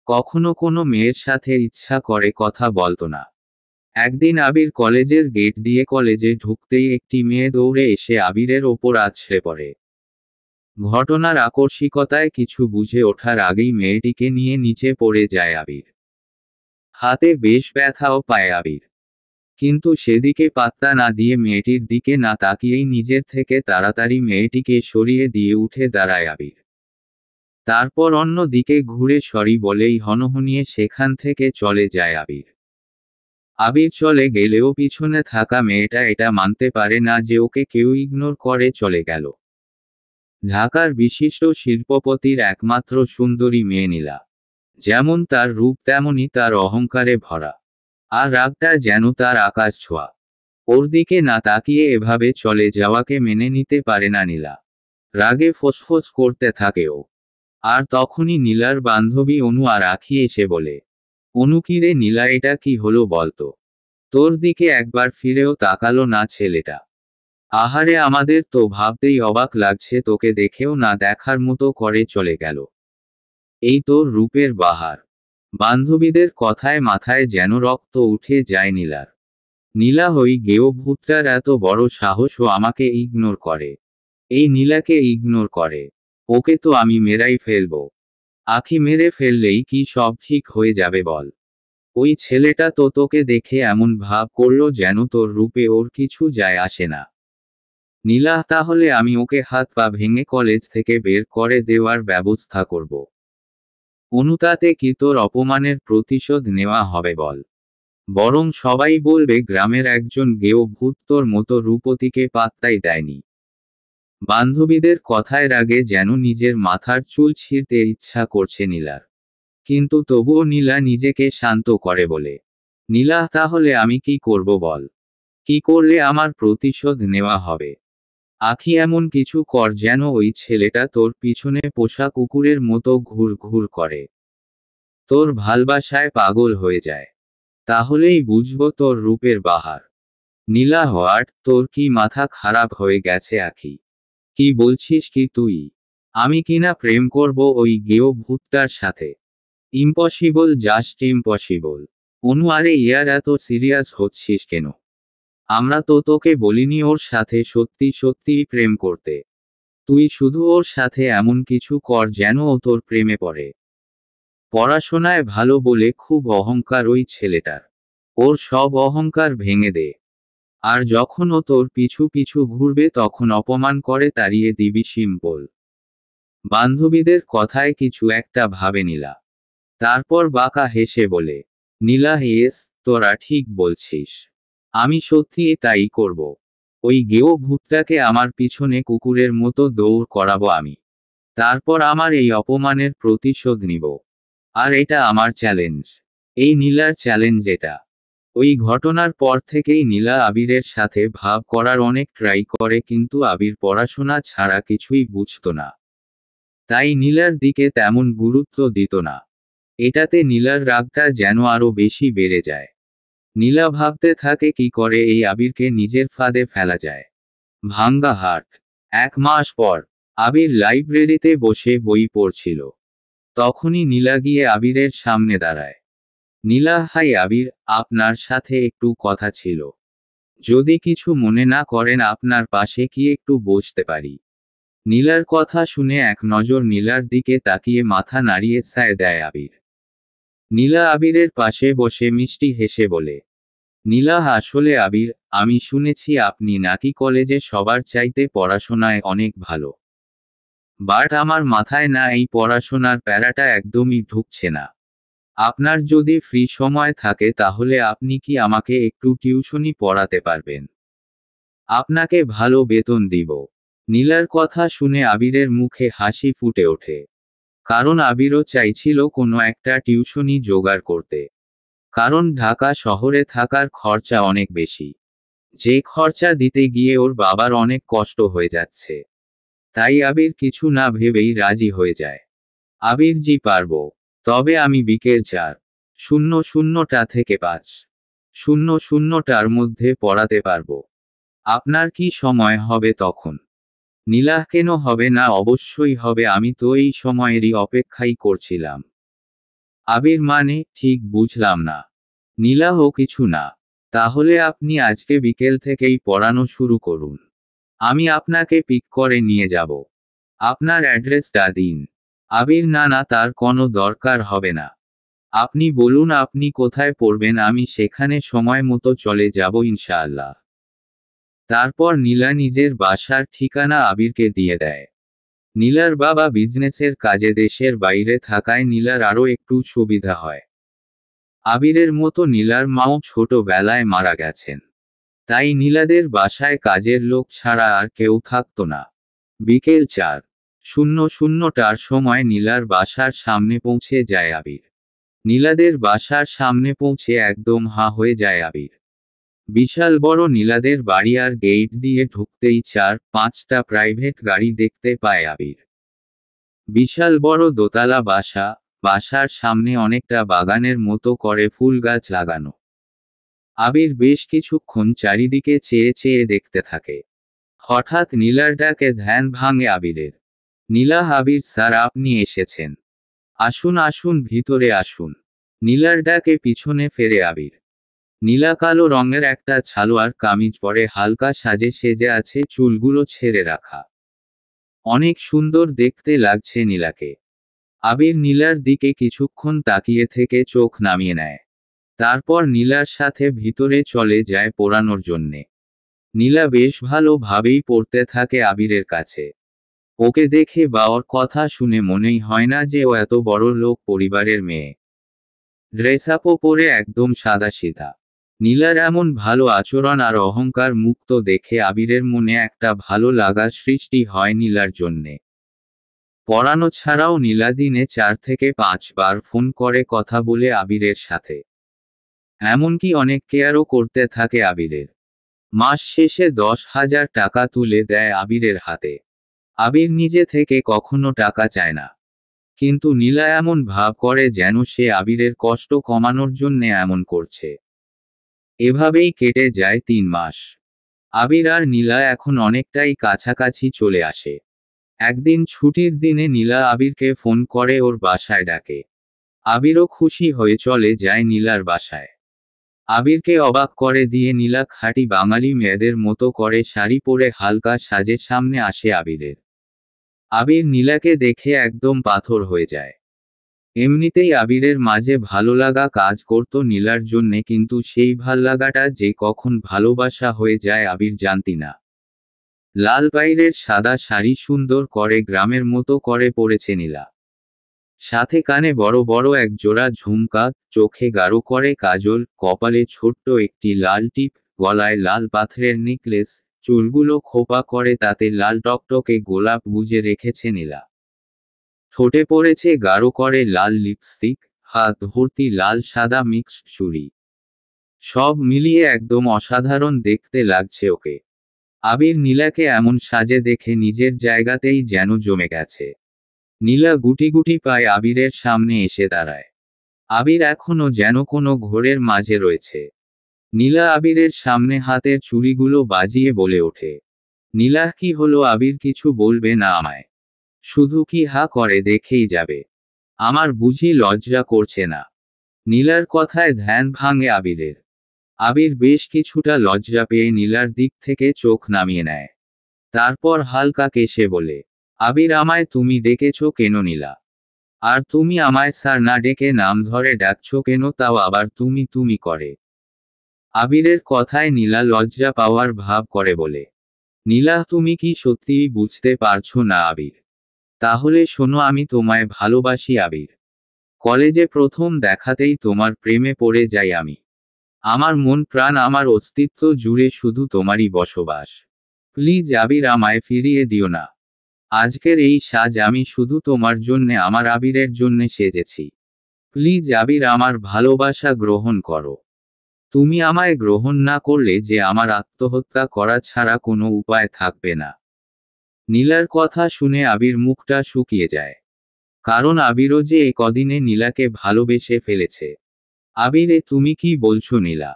কখনো কোনো মেয়ের সাথে ইচ্ছা করে কথা বলতো না। একদিন আবির কলেজের গেট দিয়ে কলেজে ঢুকতেই একটি মেয়ে দৌড়ে এসে আবিরের ওপর আছড়ে পড়ে। ঘটনার আকস্মিকতায় কিছু বুঝে ওঠার আগেই মেয়েটিকে নিয়ে নিচে পড়ে যায় আবির। হাতে বেশ ব্যথাও পায় আবির। কিন্তু সেদিকে পাত্তা না দিয়ে মেয়েটির দিকে না তাকিয়েই নিজের থেকে তাড়াতাড়ি মেয়েটিকে সরিয়ে দিয়ে উঠে দাঁড়ায় আবির। তারপর অন্য দিকে ঘুরে সরি বলেই হনহনিয়ে সেখান থেকে চলে যায় আবির। আবির চলে গেলেও পিছনে থাকা মেয়েটা এটা মানতে পারে না যে ওকে কেউ ইগনোর করে চলে গেল। ঢাকার বিশিষ্ট শিল্পপতির একমাত্র সুন্দরী মেয়ে নীলা। যেমন তার রূপ তেমনই তার অহংকারে ভরা। আর রাগটা যেন তার আকাশ ছোঁয়া। ওর দিকে না তাকিয়ে এভাবে চলে যাওয়াকে মেনে নিতে পারে না নীলা। রাগে ফোঁসফোঁস করতে থাকে ও। আর তখনই নীলার বান্ধবী অনু আর আঁখি এসে বলে, অনু কি রে নীলা এটা কি হলো বলতো? তোর দিকে একবার ফিরেও তাকালো না ছেলেটা। আহারে, আমাদের তো ভাবতেই অবাক লাগছে, তোকে দেখেও না দেখার মতো করে চলে গেল। এই তোর রূপের বাহার। বান্ধবীদের কথায় মাথায় যেন রক্ত উঠে যায় নীলার। নীলা, ওই গেও ভূতটার এত বড় সাহস, ও আমাকে ইগনোর করে। এই নীলাকে ইগনোর করে। ওকে তো আমি মেরাই ফেলবো। আখি মেরে ফেললেই কি সব ঠিক হয়ে যাবে বল? ওই ছেলেটা তো তোকে দেখে এমন ভাব করলো যেন তোর রূপে ওর কিছু যায় আসে না। নীলা, তাহলে আমি ওকে হাত পা ভেঙে কলেজ থেকে বের করে দেওয়ার ব্যবস্থা করব। অনুতাতে কি তোর অপমানের প্রতিশোধ নেওয়া হবে বল? বরং সবাই বলবে গ্রামের একজন গেও ভূত তোর মতো রূপতীকে পাত্তাই দেয়নি। বান্ধবীদের কথায় রাগে যেন নিজের মাথার চুল ছিঁড়তে ইচ্ছা করছে নীলার। কিন্তু তবুও নীলা নিজেকে শান্ত করে বলে, নীলা, তাহলে আমি কি করব বল? কি করলে আমার প্রতিশোধ নেওয়া হবে? আখি, এমন কিছু কর যেন ওই ছেলেটা তোর পিছনে পোষা কুকুরের মতো ঘুর ঘুর করে, তোর ভালবাসায় পাগল হয়ে যায়। তাহলেই বুঝবো তোর রূপের বাহার। নীলা, হোয়াট, তোর কি মাথা খারাপ হয়ে গেছে আখি? কি বলছিস কি তুই? আমি কিনা প্রেম করব ওই গেও ভূতটার সাথে? Impossible, just impossible. অনু, আরে ইয়ার, এত সিরিয়াস হচ্ছিস কেন? আমরা তো তোকে বলিনি ওর সাথে সত্যি সত্যিই প্রেম করতে। তুই শুধু ওর সাথে এমন কিছু কর যেন ও তোর প্রেমে পড়ে। পড়াশোনায় ভালো বলে খুব অহংকার ওই ছেলেটার। ওর সব অহংকার ভেঙে দে। আর যখন ও তোর পিছু পিছু ঘুরবে তখন অপমান করে তাড়িয়ে দিবি, সিম্পল। বান্ধবীদের কথায় কিছু একটা ভাবে নীলা। তারপর বাঁকা হেসে বলে, নীলা, ইয়েস, তোরা ঠিক বলছিস। আমি সত্যিই তাই করব। ওই গেও ভূতটাকে আমার পিছনে কুকুরের মতো দৌড় করাবো আমি। তারপর আমার এই অপমানের প্রতিশোধ নিব। আর এটা আমার চ্যালেঞ্জ। এই নীলার চ্যালেঞ্জ এটা। ওই ঘটনার পর থেকেই নীলা আবিরের সাথে ভাব করার অনেক ট্রাই করে, কিন্তু আবির পড়াশোনা ছাড়া কিছুই বুঝতো না। তাই নীলার দিকে তেমন গুরুত্ব দিত না। এটাতে নীলার রাগটা যেন আরো বেশি বেড়ে যায়। নীলা ভাবতে থাকে কি করে এই আবিরকে নিজের ফাঁদে ফেলা যায়। ভাঙ্গা হাট। 1 মাস পর আবির লাইব্রেরিতে বসে বই পড়ছিল। তখনই নীলা গিয়ে আবিরের সামনে দাঁড়ায়। নীলা, হাই আবির, আপনার সাথে একটু কথা ছিল। যদি কিছু মনে না করেন আপনার পাশে কি একটু বসতে পারি? নীলার কথা শুনে এক নজর নীলার দিকে তাকিয়ে মাথা নাড়িয়ে সায় দেয় আবির। নীলা আবিরের পাশে বসে মিষ্টি হেসে বলে, নীলা, আসলে আবির, আমি শুনেছি আপনি নাকি কলেজে সবার চাইতে পড়াশোনায় অনেক ভালো। বাট আমার মাথায় না এই পড়াশোনার প্যারাটা একদমই ঢুকছে না। আপনার যদি ফ্রি সময় থাকে তাহলে আপনি কি আমাকে একটু টিউশনি পড়াতে পারবেন? আপনাকে ভালো বেতন দিব। নীলার কথা শুনে আবিরের মুখে হাসি ফুটে ওঠে। কারণ আবিরও চাইছিল কোনো একটা টিউশনি জোগাড় করতে। কারণ ঢাকা শহরে থাকার খরচা অনেক বেশি। যে খরচা দিতে গিয়ে ওর বাবার অনেক কষ্ট হয়ে যাচ্ছে। তাই আবির কিছু না ভেবেই রাজি হয়ে যায়। আবির, জি পারবো। তবে আমি বিকেল 4:00টা থেকে 5:00টার মধ্যে পড়াতে পারবো। আপনার কি সময় হবে তখন? নীলা, কেন হবে না, অবশ্যই হবে, আমি তো এই সময়েরই অপেক্ষাই করছিলাম। আবির, মানে ঠিক বুঝলাম না। নীলা, ও কিছু না। তাহলে আপনি আজকে বিকেল থেকেই পড়ানো শুরু করুন। আমি আপনাকে পিক করে নিয়ে যাব। আপনার অ্যাড্রেসটা দিন। আবির, না না, তার কোনো দরকার হবে না। আপনি বলুন আপনি কোথায় পড়বেন, আমি সেখানে সময় মতো চলে যাব ইনশাআল্লাহ। তারপর নীলা নিজের বাসার ঠিকানা আবিরকে দিয়ে দেয়। নীলার বাবা বিজনেসের কাজে দেশের বাইরে থাকায় নীলার আরও একটু সুবিধা হয়। আবিরের মতো নীলার মাও ছোটবেলায় মারা গেছেন। তাই নীলাদের বাসায় কাজের লোক ছাড়া আর কেউ থাকতো না। বিকেল 4:00টার সময় নীলার বাসার সামনে পৌঁছে যায় আবির। নীলাদের বাসার সামনে পৌঁছে একদম হাঁ হয়ে যায় আবির। বিশাল বড় নীলাদের বাড়ি, আর গেট দিয়ে ঢুকতেই 4-5টা প্রাইভেট গাড়ি দেখতে পায় আবির। বিশাল বড় দোতলা বাসা, বাসার সামনে অনেকটা বাগানের মতো করে ফুল গাছ লাগানো। আবির বেশ কিছুক্ষণ চারিদিকে চেয়ে চেয়ে দেখতে থাকে। হঠাৎ নীলার ডাকে ধ্যান ভাঙে আবিরের। নীলা, আবির স্যার, আপনি এসেছেন। আসুন আসুন, ভিতরে আসুন। নীলার ডাকে পিছনে ফেরে আবির। নীলা কালো রঙের একটা সালোয়ার কামিজ পরে হালকা সাজে সেজে আছে, চুলগুলো ছেড়ে রাখা। অনেক সুন্দর দেখতে লাগছে নীলাকে। আবির নীলার দিকে কিছুক্ষণ তাকিয়ে থেকে চোখ নামিয়ে নেয়। তারপর নীলার সাথে ভিতরে চলে যায় পড়ানোর জন্যে। নীলা বেশ ভালোভাবেই পড়তে থাকে আবিরের কাছে। ওকে দেখে বা ওর কথা শুনে মনেই হয় না যে ও এত বড় লোক পরিবারের মেয়ে। ড্রেস আপও পরে একদম সাদাসিধা। নীলার এমন ভালো আচরণ আর অহংকার মুক্ত দেখে আবিরের মনে একটা ভালো লাগার সৃষ্টি হয় নীলার জন্যে। পড়ানো ছাড়াও নীলা দিনে 4 থেকে 5 বার ফোন করে কথা বলে আবিরের সাথে। এমনকি অনেক কেয়ারও করতে থাকে আবিরের। মাস শেষে 10,000 টাকা তুলে দেয় আবিরের হাতে। আবির নিজে থেকে কখনো টাকা চায় না, কিন্তু নীলা এমন ভাব করে যেন সে আবিরের কষ্ট কমানোর জন্যে এমন করছে। এভাবেই কেটে যায় 3 মাস। আবির আর নীলা এখন অনেকটাই কাছাকাছি চলে আসে। একদিন ছুটির দিনে নীলা আবিরকে ফোন করে ওর বাসায় ডাকে। আবিরও খুশি হয়ে চলে যায় নীলার বাসায়। আবিরকে অবাক করে দিয়ে নীলা খাঁটি বাঙালি মেয়েদের মতো করে শাড়ি পরে হালকা সাজে সামনে আসে আবিরের। আবির নীলাকে দেখে একদম পাথর হয়ে যায়। এমনিতেই আবিরের মাঝে ভালো লাগা কাজ করত নীলার জন্যে, কিন্তু সেই ভাল্লাগাটা যে কখন ভালোবাসা হয়ে যায় আবির জানতি না। লাল বাইরের সাদা শাড়ি সুন্দর করে গ্রামের মতো করে পরেছে নীলা। সাথে কানে বড় বড় এক জোড়া ঝুমকা, চোখে গাঢ় করে কাজল, কপালে ছোট্ট একটি লাল টিপ, গলায় লাল পাথরের নেকলেস, চুলগুলো খোপা করে তাতে লাল টকটকে গোলাপ গুজে রেখেছে নীলা। ঠোঁটে পড়েছে গাঢ় করে লাল লিপস্টিক, হাত ভর্তি লাল সাদা মিক্সড চুড়ি। সব মিলিয়ে একদম অসাধারণ দেখতে লাগছে ওকে। আবির নীলাকে এমন সাজে দেখে নিজের জায়গাতেই যেন জমে গেছে। নীলা গুটি গুটি পায়ে আবিরের সামনে এসে দাঁড়ায়। আবির এখনো যেন কোনো ঘোরের মাঝে রয়েছে। নীলা আবিরের সামনে হাতের চুড়িগুলো বাজিয়ে বলে ওঠে, নীলা, কি হলো? আবির কিছু বলবে না আমায়? শুধু কি হা করে দেখেই যাবে? আমার বুঝি লজ্জা করছে না? নীলার কথায় ধ্যান ভাঙে আবিরের। আবির বেশ কিছুটা লজ্জা পেয়ে নীলার দিক থেকে চোখ নামিয়ে নেয়। তারপর হালকা কেশে বলে, আবির, আমায় তুমি ডেকেছ কেন নীলা? আর তুমি আমায় স্যার না ডেকে নাম ধরে ডাকছো কেন, তাও আবার তুমি তুমি করে? আবিরের কথায় নীলা লজ্জা পাওয়ার ভাব করে বলে, নীলা, তুমি কি সত্যিই বুঝতে পারছো না আবির? তাহলে শোনো, আমি তোমায় ভালোবাসি আবির। কলেজে প্রথম দেখাতেই তোমার প্রেমে পড়ে যাই আমি। আমার মন প্রাণ আমার অস্তিত্ব জুড়ে শুধু তোমারই বসবাস। প্লিজ আবির, আমায় ফিরিয়ে দিও না। আজকের এই সাজ আমি শুধু তোমার জন্যে, আমার আবিরের জন্যে সেজেছি। প্লিজ আবির, আমার ভালোবাসা গ্রহণ করো। তুমি আমায় গ্রহণ না করলে যে আমার আত্মহত্যা করা ছাড়া কোনো উপায় থাকবে না। নীলার কথা শুনে আবির মুখটা শুকিয়ে যায়। কারণ আবিরও যে এই কদিনে নীলাকে ভালোবেসে ফেলেছে। আবিরে, তুমি কি বলছো নীলা?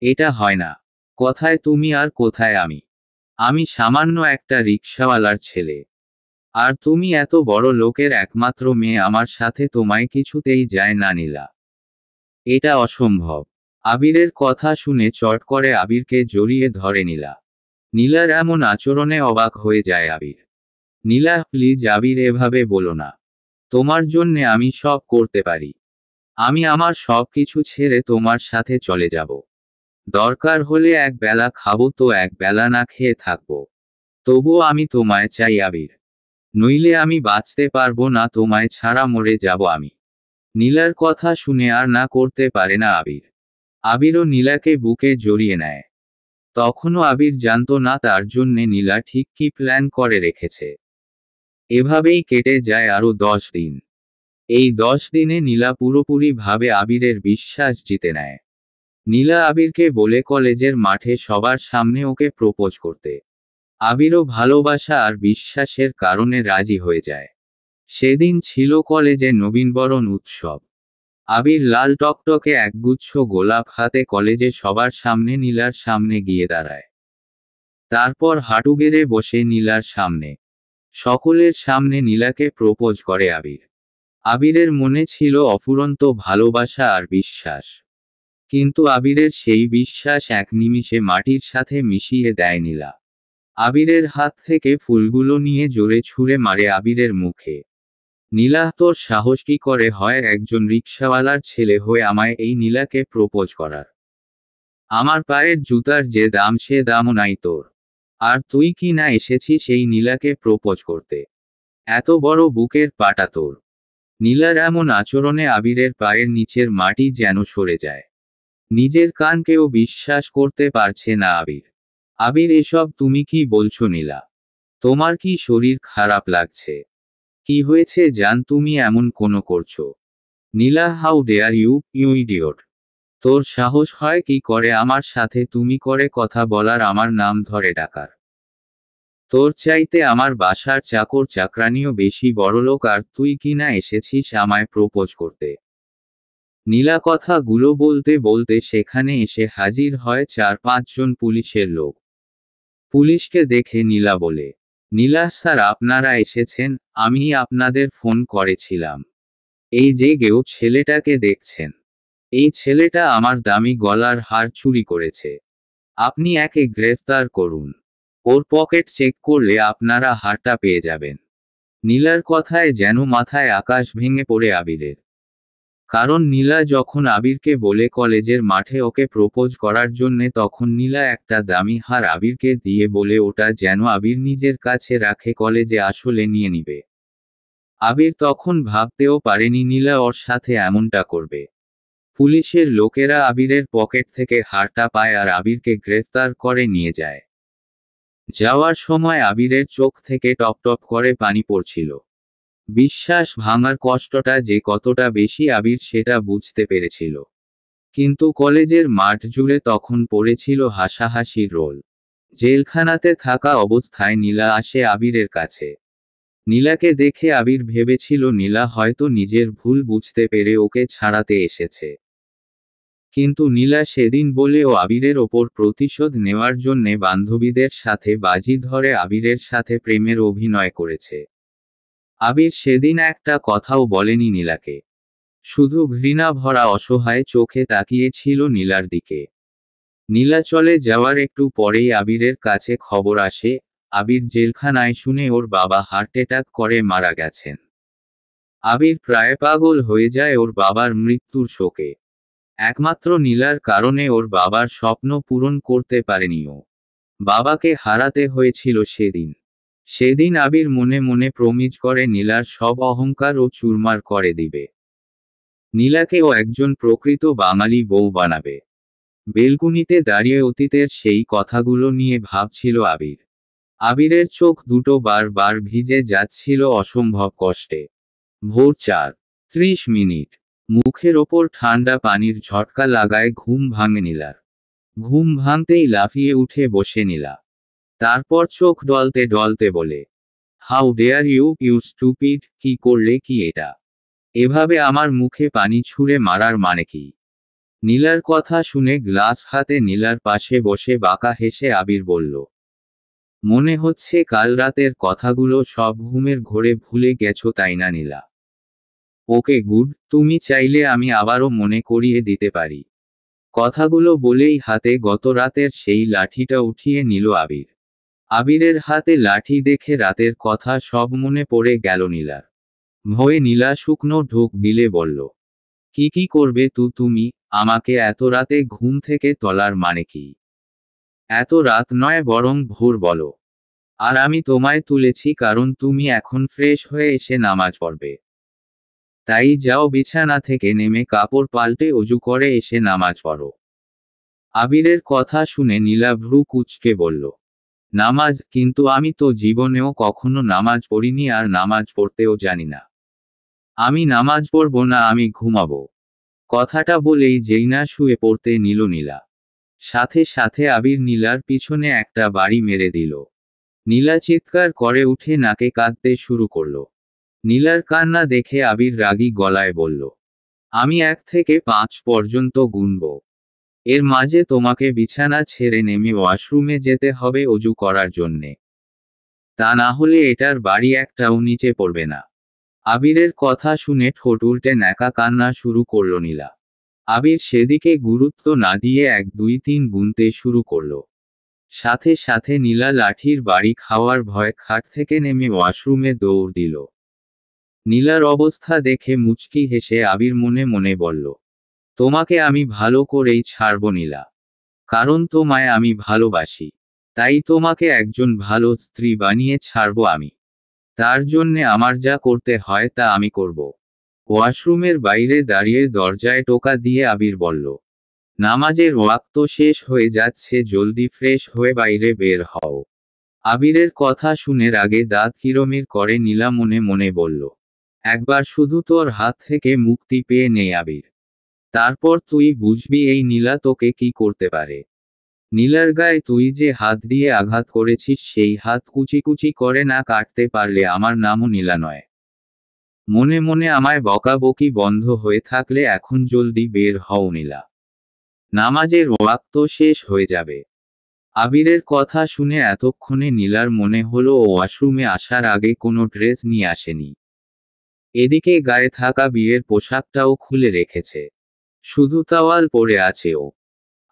এটা হয় না। কথায় তুমি আর কোথায় আমি? আমি সামান্য একটা রিকশাওয়ালার ছেলে। আর তুমি এত বড় লোকের একমাত্র মেয়ে, আমার সাথে তোমায় কিছুতেই যায় না নীলা। এটা অসম্ভব। আবিরের কথা শুনে চট করে আবিরকে জড়িয়ে ধরে নীলা। নীলার এমন আচরণে অবাক হয়ে যায় আবির। নীলা, প্লিজ আবির, এভাবে বলো না। তোমার জন্যে আমি সব করতে পারি। আমি আমার সব কিছু ছেড়ে তোমার সাথে চলে যাব। দরকার হলে এক বেলা খাবো তো এক বেলা না খেয়ে থাকবো। তবুও আমি তোমায় চাই আবির। নইলে আমি বাঁচতে পারবো না, তোমায় ছাড়া মরে যাব আমি। নীলার কথা শুনে আর না করতে পারে না আবির। আবিরও নীলাকে বুকে জড়িয়ে নেয়। তখনও আবির জানতো না তার জন্যে নীলা ঠিক কি প্ল্যান করে রেখেছে। এভাবেই কেটে যায় আরো 10 দিন। এই 10 দিনে নীলা পুরোপুরি ভাবে আবিরের বিশ্বাস জিতে নেয়। নীলা আবিরকে বলে কলেজের মাঠে সবার সামনে ওকে প্রপোজ করতে। আবিরও ভালোবাসা আর বিশ্বাসের কারণে রাজি হয়ে যায়। সেদিন ছিল কলেজে নবীনবরণ উৎসব। আবির লাল টকটকে একগুচ্ছ গোলাপ হাতে কলেজে সবার সামনে নীলার সামনে গিয়ে দাঁড়ায়। তারপর হাঁটু গেড়ে বসে নীলার সামনে, সকলের সামনে নীলাকে প্রপোজ করে আবির। আবিরের মনে ছিল অফুরন্ত ভালোবাসা আর বিশ্বাস, কিন্তু আবিরের সেই বিশ্বাস এক নিমিষে মাটির সাথে মিশিয়ে দেয় নীলা। আবিরের হাত থেকে ফুলগুলো নিয়ে জোরে ছুঁড়ে মারে আবিরের মুখে। নীলা, তোর সাহস কি করে হয় একজন রিকশাওয়ালার ছেলে হয়ে আমায় এই নীলাকে প্রপোজ করার? আমার পায়ের জুতার যে দাম সে দামও নাই তোর, আর তুই কি না এসেছিস সেই নীলাকে প্রপোজ করতে? এত বড় বুকের পাটা তোর। নীলার এমন আচরণে আবিরের পায়ের নিচের মাটি যেন সরে যায়। নিজের কানকেও বিশ্বাস করতে পারছে না আবির। আবির, এসব তুমি কি বলছো নীলা? তোমার কি শরীর খারাপ লাগছে? কি হয়েছে জান, তুমি এমন কোনো করছো? Neela, how dare you, you idiot! তোর সাহস হয় কি করে আমার সাথে তুমি করে কথা বলার, আমার নাম ধরে ডাকার? তোর চাইতে আমার বাসার চাকর চাকরানিও বেশি বড়লোক, আর তুই কি না এসেছিস আমায় প্রপোজ করতে? নীলা কথাগুলো বলতে বলতে সেখানে এসে হাজির হয় 4-5 জন পুলিশের লোক। পুলিশকে দেখে নীলা বলে, নীলা স্যার, আপনারা এসেছেন, আমি আপনাদের ফোন করেছিলাম। এই যে গেও ছেলেটাকে দেখছেন, এই ছেলেটা আমার দামি গলার হার চুরি করেছে। আপনি একে গ্রেফতার করুন। ওর পকেট চেক করলে আপনারা হারটা পেয়ে যাবেন। নীলার কথায় যেন মাথায় আকাশ ভেঙে পড়ে আবিরের। কারণ নীলা যখন আবিরকে বলে কলেজের মাঠে ওকে প্রপোজ করার জন্যে, তখন নীলা একটা দামি হার আবিরকে দিয়ে বলে ওটা যেন আবির নিজের কাছে রাখে, কলেজে আসলে নিয়ে নিবে। আবির তখন ভাবতেও পারেনি নীলা ওর সাথে এমনটা করবে। পুলিশের লোকেরা আবিরের পকেট থেকে হারটা পায় আর আবিরকে গ্রেফতার করে নিয়ে যায়। যাওয়ার সময় আবিরের চোখ থেকে টপ টপ করে পানি পড়ছিল। বিশ্বাস ভাঙার কষ্টটা যে কতটা বেশি আবির সেটা বুঝতে পেরেছিল। কিন্তু কলেজের মাঠ জুড়ে তখন পড়েছিল হাসাহাসির রোল। জেলখানাতে থাকা অবস্থায় নীলা আসে আবিরের কাছে। নীলাকে দেখে আবির ভেবেছিল নীলা হয়তো নিজের ভুল বুঝতে পেরে ওকে ছাড়াতে এসেছে। কিন্তু নীলা সেদিন বলে ও আবিরের ওপর প্রতিশোধ নেওয়ার জন্যে বান্ধবীদের সাথে বাজি ধরে আবিরের সাথে প্রেমের অভিনয় করেছে। আবির সেদিন একটা কথাও বলেনি নীলাকে, শুধু ঘৃণা ভরা অসহায় চোখে তাকিয়েছিল নীলার দিকে। নীলা চলে যাওয়ার একটু পরেই আবিরের কাছে খবর আসে, আবির জেলখানায়, শুনে ওর বাবা হার্ট অ্যাটাক করে মারা গেছেন। আবির প্রায় পাগল হয়ে যায় ওর বাবার মৃত্যুর শোকে। একমাত্র নীলার কারণে ওর বাবার স্বপ্ন পূরণ করতে পারেনি ও। বাবাকে হারাতে হয়েছিল সেদিন। সেদিন আবির মনে মনে প্রমিজ করে নীলার সব অহংকার ও চুরমার করে দিবে। নীলাকে ও একজন প্রকৃত বাঙালি বউ বানাবে। বেলকুনিতে দাঁড়িয়ে অতীতের সেই কথাগুলো নিয়ে ভাবছিল আবির। আবিরের চোখ দুটো বার ভিজে যাচ্ছিল অসম্ভব কষ্টে। ভোর 4:30। মুখের ওপর ঠান্ডা পানির ঝটকা লাগায় ঘুম ভাঙে নীলার। ঘুম ভাঙতেই লাফিয়ে উঠে বসে নীলা। তারপর চোখ ডলতে ডলতে বলে, how dare you, you stupid! কি করলে কি এটা? এভাবে আমার মুখে পানি ছুঁড়ে মারার মানে কি? নীলার কথা শুনে গ্লাস হাতে নীলার পাশে বসে বাঁকা হেসে আবির বলল, মনে হচ্ছে কাল রাতের কথাগুলো সব ঘুমের ঘোরে ভুলে গেছো, তাই না নীলা? ওকে গুড, তুমি চাইলে আমি আবারও মনে করিয়ে দিতে পারি। কথাগুলো বলেই হাতে গত রাতের সেই লাঠিটা উঠিয়ে নিল আবির। আবিরের হাতে লাঠি দেখে রাতের কথা সব মনে পড়ে গেল নীলার। ভয়ে নীলা শুকনো ঢোক গিলে বলল, কি করবে তুমি আমাকে এত রাতে ঘুম থেকে তোলার মানে কি? এত রাত নয়, বরং ভোর বলো। আর আমি তোমায় তুলেছি কারণ তুমি এখন ফ্রেশ হয়ে এসে নামাজ পড়বে। তাই যাও, বিছানা থেকে নেমে কাপড় পাল্টে অজু করে এসে নামাজ পড়ো। আবিরের কথা শুনে নীলা ভ্রু কুঁচকে বলল, নামাজ? কিন্তু আমি তো জীবনেও কখনো নামাজ পড়িনি, আর নামাজ পড়তেও জানি না। আমি নামাজ পড়ব না, আমি ঘুমাবো। কথাটা বলেই যেই না শুয়ে পড়তে নিল নীলা, সাথে সাথে আবির নীলার পিছনে একটা বাড়ি মেরে দিল। নীলা চিৎকার করে উঠে নাকে কাঁদতে শুরু করল। নীলার কান্না দেখে আবির রাগী গলায় বলল, আমি 1 থেকে 5 পর্যন্ত গুনব। এর মাঝে তোমাকে বিছানা ছেড়ে নেমে ওয়াশরুমে যেতে হবে অজু করার জন্যে। তা না হলে এটার বাড়ি একটাও নিচে পড়বে না। আবিরের কথা শুনে ঠোঁট উল্টে ন্যাকা কান্না শুরু করল নীলা। আবির সেদিকে গুরুত্ব না দিয়ে 1 2 3 গুনতে শুরু করল। সাথে সাথে নীলা লাঠির বাড়ি খাওয়ার ভয় খাট থেকে নেমে ওয়াশরুমে দৌড় দিল। নীলার অবস্থা দেখে মুচকি হেসে আবির মনে মনে বলল, তোমাকে আমি ভালো করেই ছাড়ব নীলা। কারণ তোমায় আমি ভালোবাসি। তাই তোমাকে একজন ভালো স্ত্রী বানিয়ে ছাড়ব আমি। তার জন্যে আমার যা করতে হয় তা আমি করব। ওয়াশরুমের বাইরে দাঁড়িয়ে দরজায় টোকা দিয়ে আবির বলল, নামাজের ওয়াক্ত শেষ হয়ে যাচ্ছে, জলদি ফ্রেশ হয়ে বাইরে বের হও। আবিরের কথা শুনে রাগে দাঁত কিরমির করে নীলা মনে মনে বলল, একবার শুধু তোর হাত থেকে মুক্তি পেয়ে নেই আবির। তারপর তুই বুঝবি এই নীলা তোকে কি করতে পারে। নীলার গায়ে তুই যে হাত দিয়ে আঘাত করেছিস সেই হাত কুচি কুচি করে না কাটতে পারলে আমার নামও নীলা নয়। মনে মনে আমায় বকাবকি বন্ধ হয়ে থাকলে এখন জলদি বের হও নীলা। নামাজের ওয়াক্ত শেষ হয়ে যাবে। আবিরের কথা শুনে এতক্ষণে নীলার মনে হলো ও ওয়াশরুমে আসার আগে কোনো ড্রেস নিয়ে আসেনি। এদিকে গায়ে থাকা বিয়ের পোশাকটাও খুলে রেখেছে। শুধু তাওয়াল পরে আছে ও।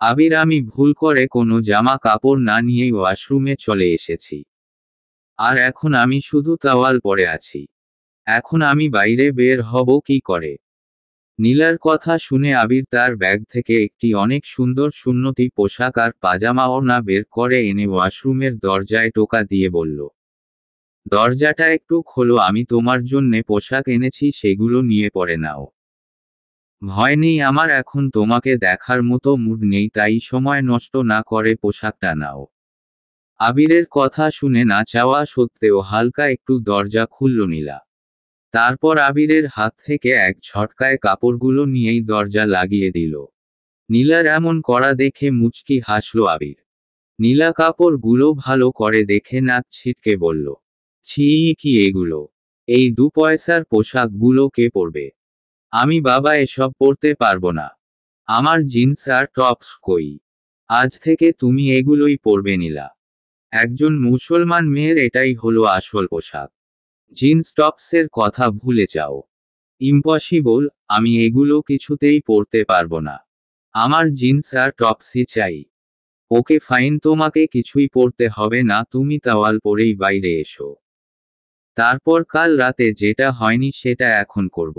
আবির, আমি ভুল করে কোনো জামা কাপড় না নিয়েই ওয়াশরুমে চলে এসেছি। আর এখন আমি শুধু তাওয়াল পরে আছি। এখন আমি বাইরে বের হব কি করে? নীলার কথা শুনে আবির তার ব্যাগ থেকে একটি অনেক সুন্দর সুন্নতি পোশাক আর পাজামা ওড়না বের করে এনে ওয়াশরুমের দরজায় টোকা দিয়ে বলল, দরজাটা একটু খোলো, আমি তোমার জন্যে পোশাক এনেছি, সেগুলো নিয়ে পরে নাও। ভয় নেই আমার, এখন তোমাকে দেখার মতো মুড নেই, তাই সময় নষ্ট না করে পোশাকটা নাও। আবিরের কথা শুনে না চাওয়া সত্ত্বেও হালকা একটু দরজা খুলল নীলা। তারপর আবিরের হাত থেকে এক ঝটকায় কাপড়গুলো নিয়েই দরজা লাগিয়ে দিল। নীলার এমন করা দেখে মুচকি হাসল আবির। নীলা কাপড়গুলো ভালো করে দেখে নাক ছিটকে বলল, ছি, কি এগুলো? এই 2 পয়সার পোশাকগুলো কে পরবে? আমি বাবা এসব পরতে পারবো না। আমার জিন্স আর টপস কই? আজ থেকে তুমি এগুলোই পরবে নীলা। একজন মুসলমান মেয়ের এটাই হলো আসল পোশাক। জিন্স টপসের কথা ভুলে যাও। ইম্পসিবল, আমি এগুলো কিছুতেই পরতে পারবো না। আমার জিন্স আর টপসই চাই। ওকে ফাইন, তোমাকে কিছুই পরতে হবে না, তুমি তাওয়াল পরেই বাইরে এসো। তারপর কাল রাতে যেটা হয়নি সেটা এখন করব।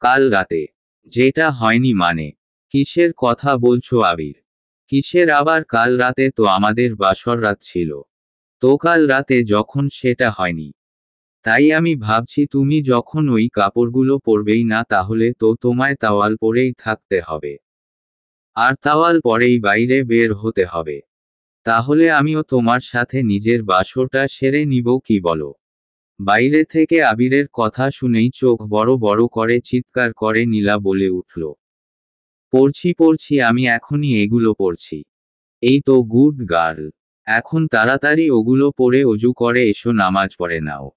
কাল রাতে যেটা হয়নি মানে? কিসের কথা বলছো আবির? কিসের আবার কাল রাতে? তো আমাদের বাসর রাত ছিল। তো কাল রাতে যখন সেটা হয়নি, তাই আমি ভাবছি তুমি যখন ওই কাপড়গুলো পরবেই না তাহলে তো তোমায় তাওয়াল পরেই থাকতে হবে। আর তাওয়াল পরেই বাইরে বের হতে হবে। তাহলে আমিও তোমার সাথে নিজের বাসরটা সেরে নিব, কি বলো? বাইরে থেকে আবিরের কথা শুনেই চোখ বড় বড় করে চিৎকার করে নীলা বলে উঠল, পড়ছি পড়ছি, আমি এখনই এগুলো পড়ছি। এই তো গুড গার্ল। এখন তাড়াতাড়ি ওগুলো পরে অজু করে এসো, নামাজ পড়ে নাও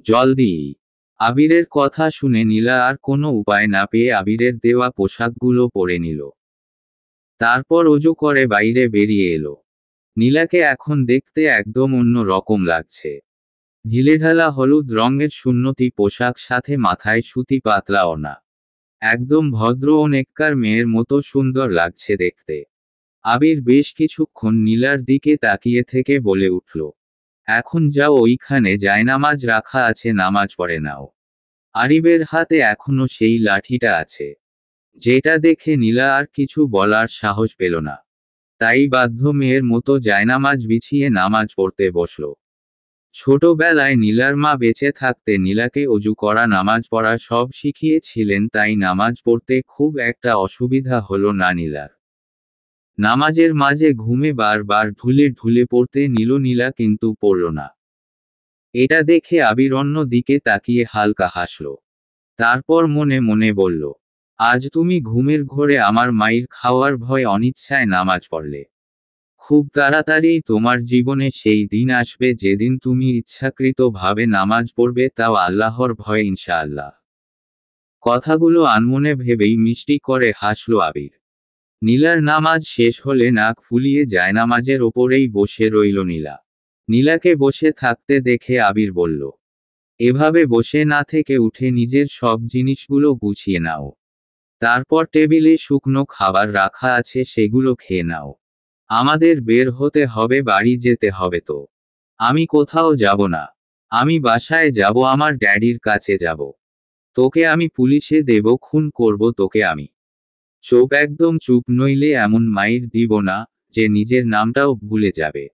জলদি। আবিরের কথা শুনে নীলা আর কোনো উপায় না পেয়ে আবিরের দেওয়া পোশাকগুলো পরে নিল। তারপর অজু করে বাইরে বেরিয়ে এলো। নীলাকে এখন দেখতে একদম অন্য রকম লাগছে। ঢিলেঢালা হলুদ রঙের সুন্নতি পোশাক, সাথে মাথায় সুতি পাতলা ওড়না। একদম ভদ্র ও নেককার মেয়ের মতো সুন্দর লাগছে দেখতে। আবির বেশ কিছুক্ষণ নীলার দিকে তাকিয়ে থেকে বলে উঠল, এখন যাও, ওইখানে জায়নামাজ রাখা আছে, নামাজ পড়ে নাও। আরিবের হাতে এখনো সেই লাঠিটা আছে। যেটা দেখে নীলা আর কিছু বলার সাহস পেল না। তাই বাধ্য মেয়ের মতো জায়নামাজ বিছিয়ে নামাজ পড়তে বসল। ছোটবেলায় নীলার মা বেঁচে থাকতে নীলাকে অজু করা, নামাজ পড়া সব শিখিয়েছিলেন, তাই নামাজ পড়তে খুব একটা অসুবিধা হলো না নীলার। নামাজের মাঝে ঘুমে বারবার ঢুলে ঢুলে পড়তে নিল নীলা, কিন্তু পড়ল না। এটা দেখে আবির অন্য দিকে তাকিয়ে হালকা হাসল। তারপর মনে মনে বলল, আজ তুমি ঘুমের ঘোরে আমার মাইর খাওয়ার ভয় অনিচ্ছায় নামাজ পড়লে। খুব তাড়াতাড়ি তোমার জীবনে সেই দিন আসবে যেদিন তুমি ইচ্ছাকৃতভাবে নামাজ পড়বে, তাও আল্লাহর ভয়ে, ইনশাআল্লাহ। কথাগুলো আনমনে ভেবেই মিষ্টি করে হাসল আবির। নীলার নামাজ শেষ হলে নাক ফুলিয়ে জায়নামাজের ওপরেই বসে রইল নীলা। নীলাকে বসে থাকতে দেখে আবির বলল, এভাবে বসে না থেকে উঠে নিজের সব জিনিসগুলো গুছিয়ে নাও। তারপর টেবিলে শুকনো খাবার রাখা আছে, সেগুলো খেয়ে নাও। আমাদের বের হতে হবে, বাড়ি যেতে হবে তো। আমি কোথাও যাব না। আমি বাসায় যাব, আমার ড্যাডির কাছে যাব। তোকে আমি পুলিশে দেব, খুন করব তোকে আমি। চুপ, একদম চুপ, নইলে এমন মাইর দিব না যে নিজের নামটাও ভুলে যাবে।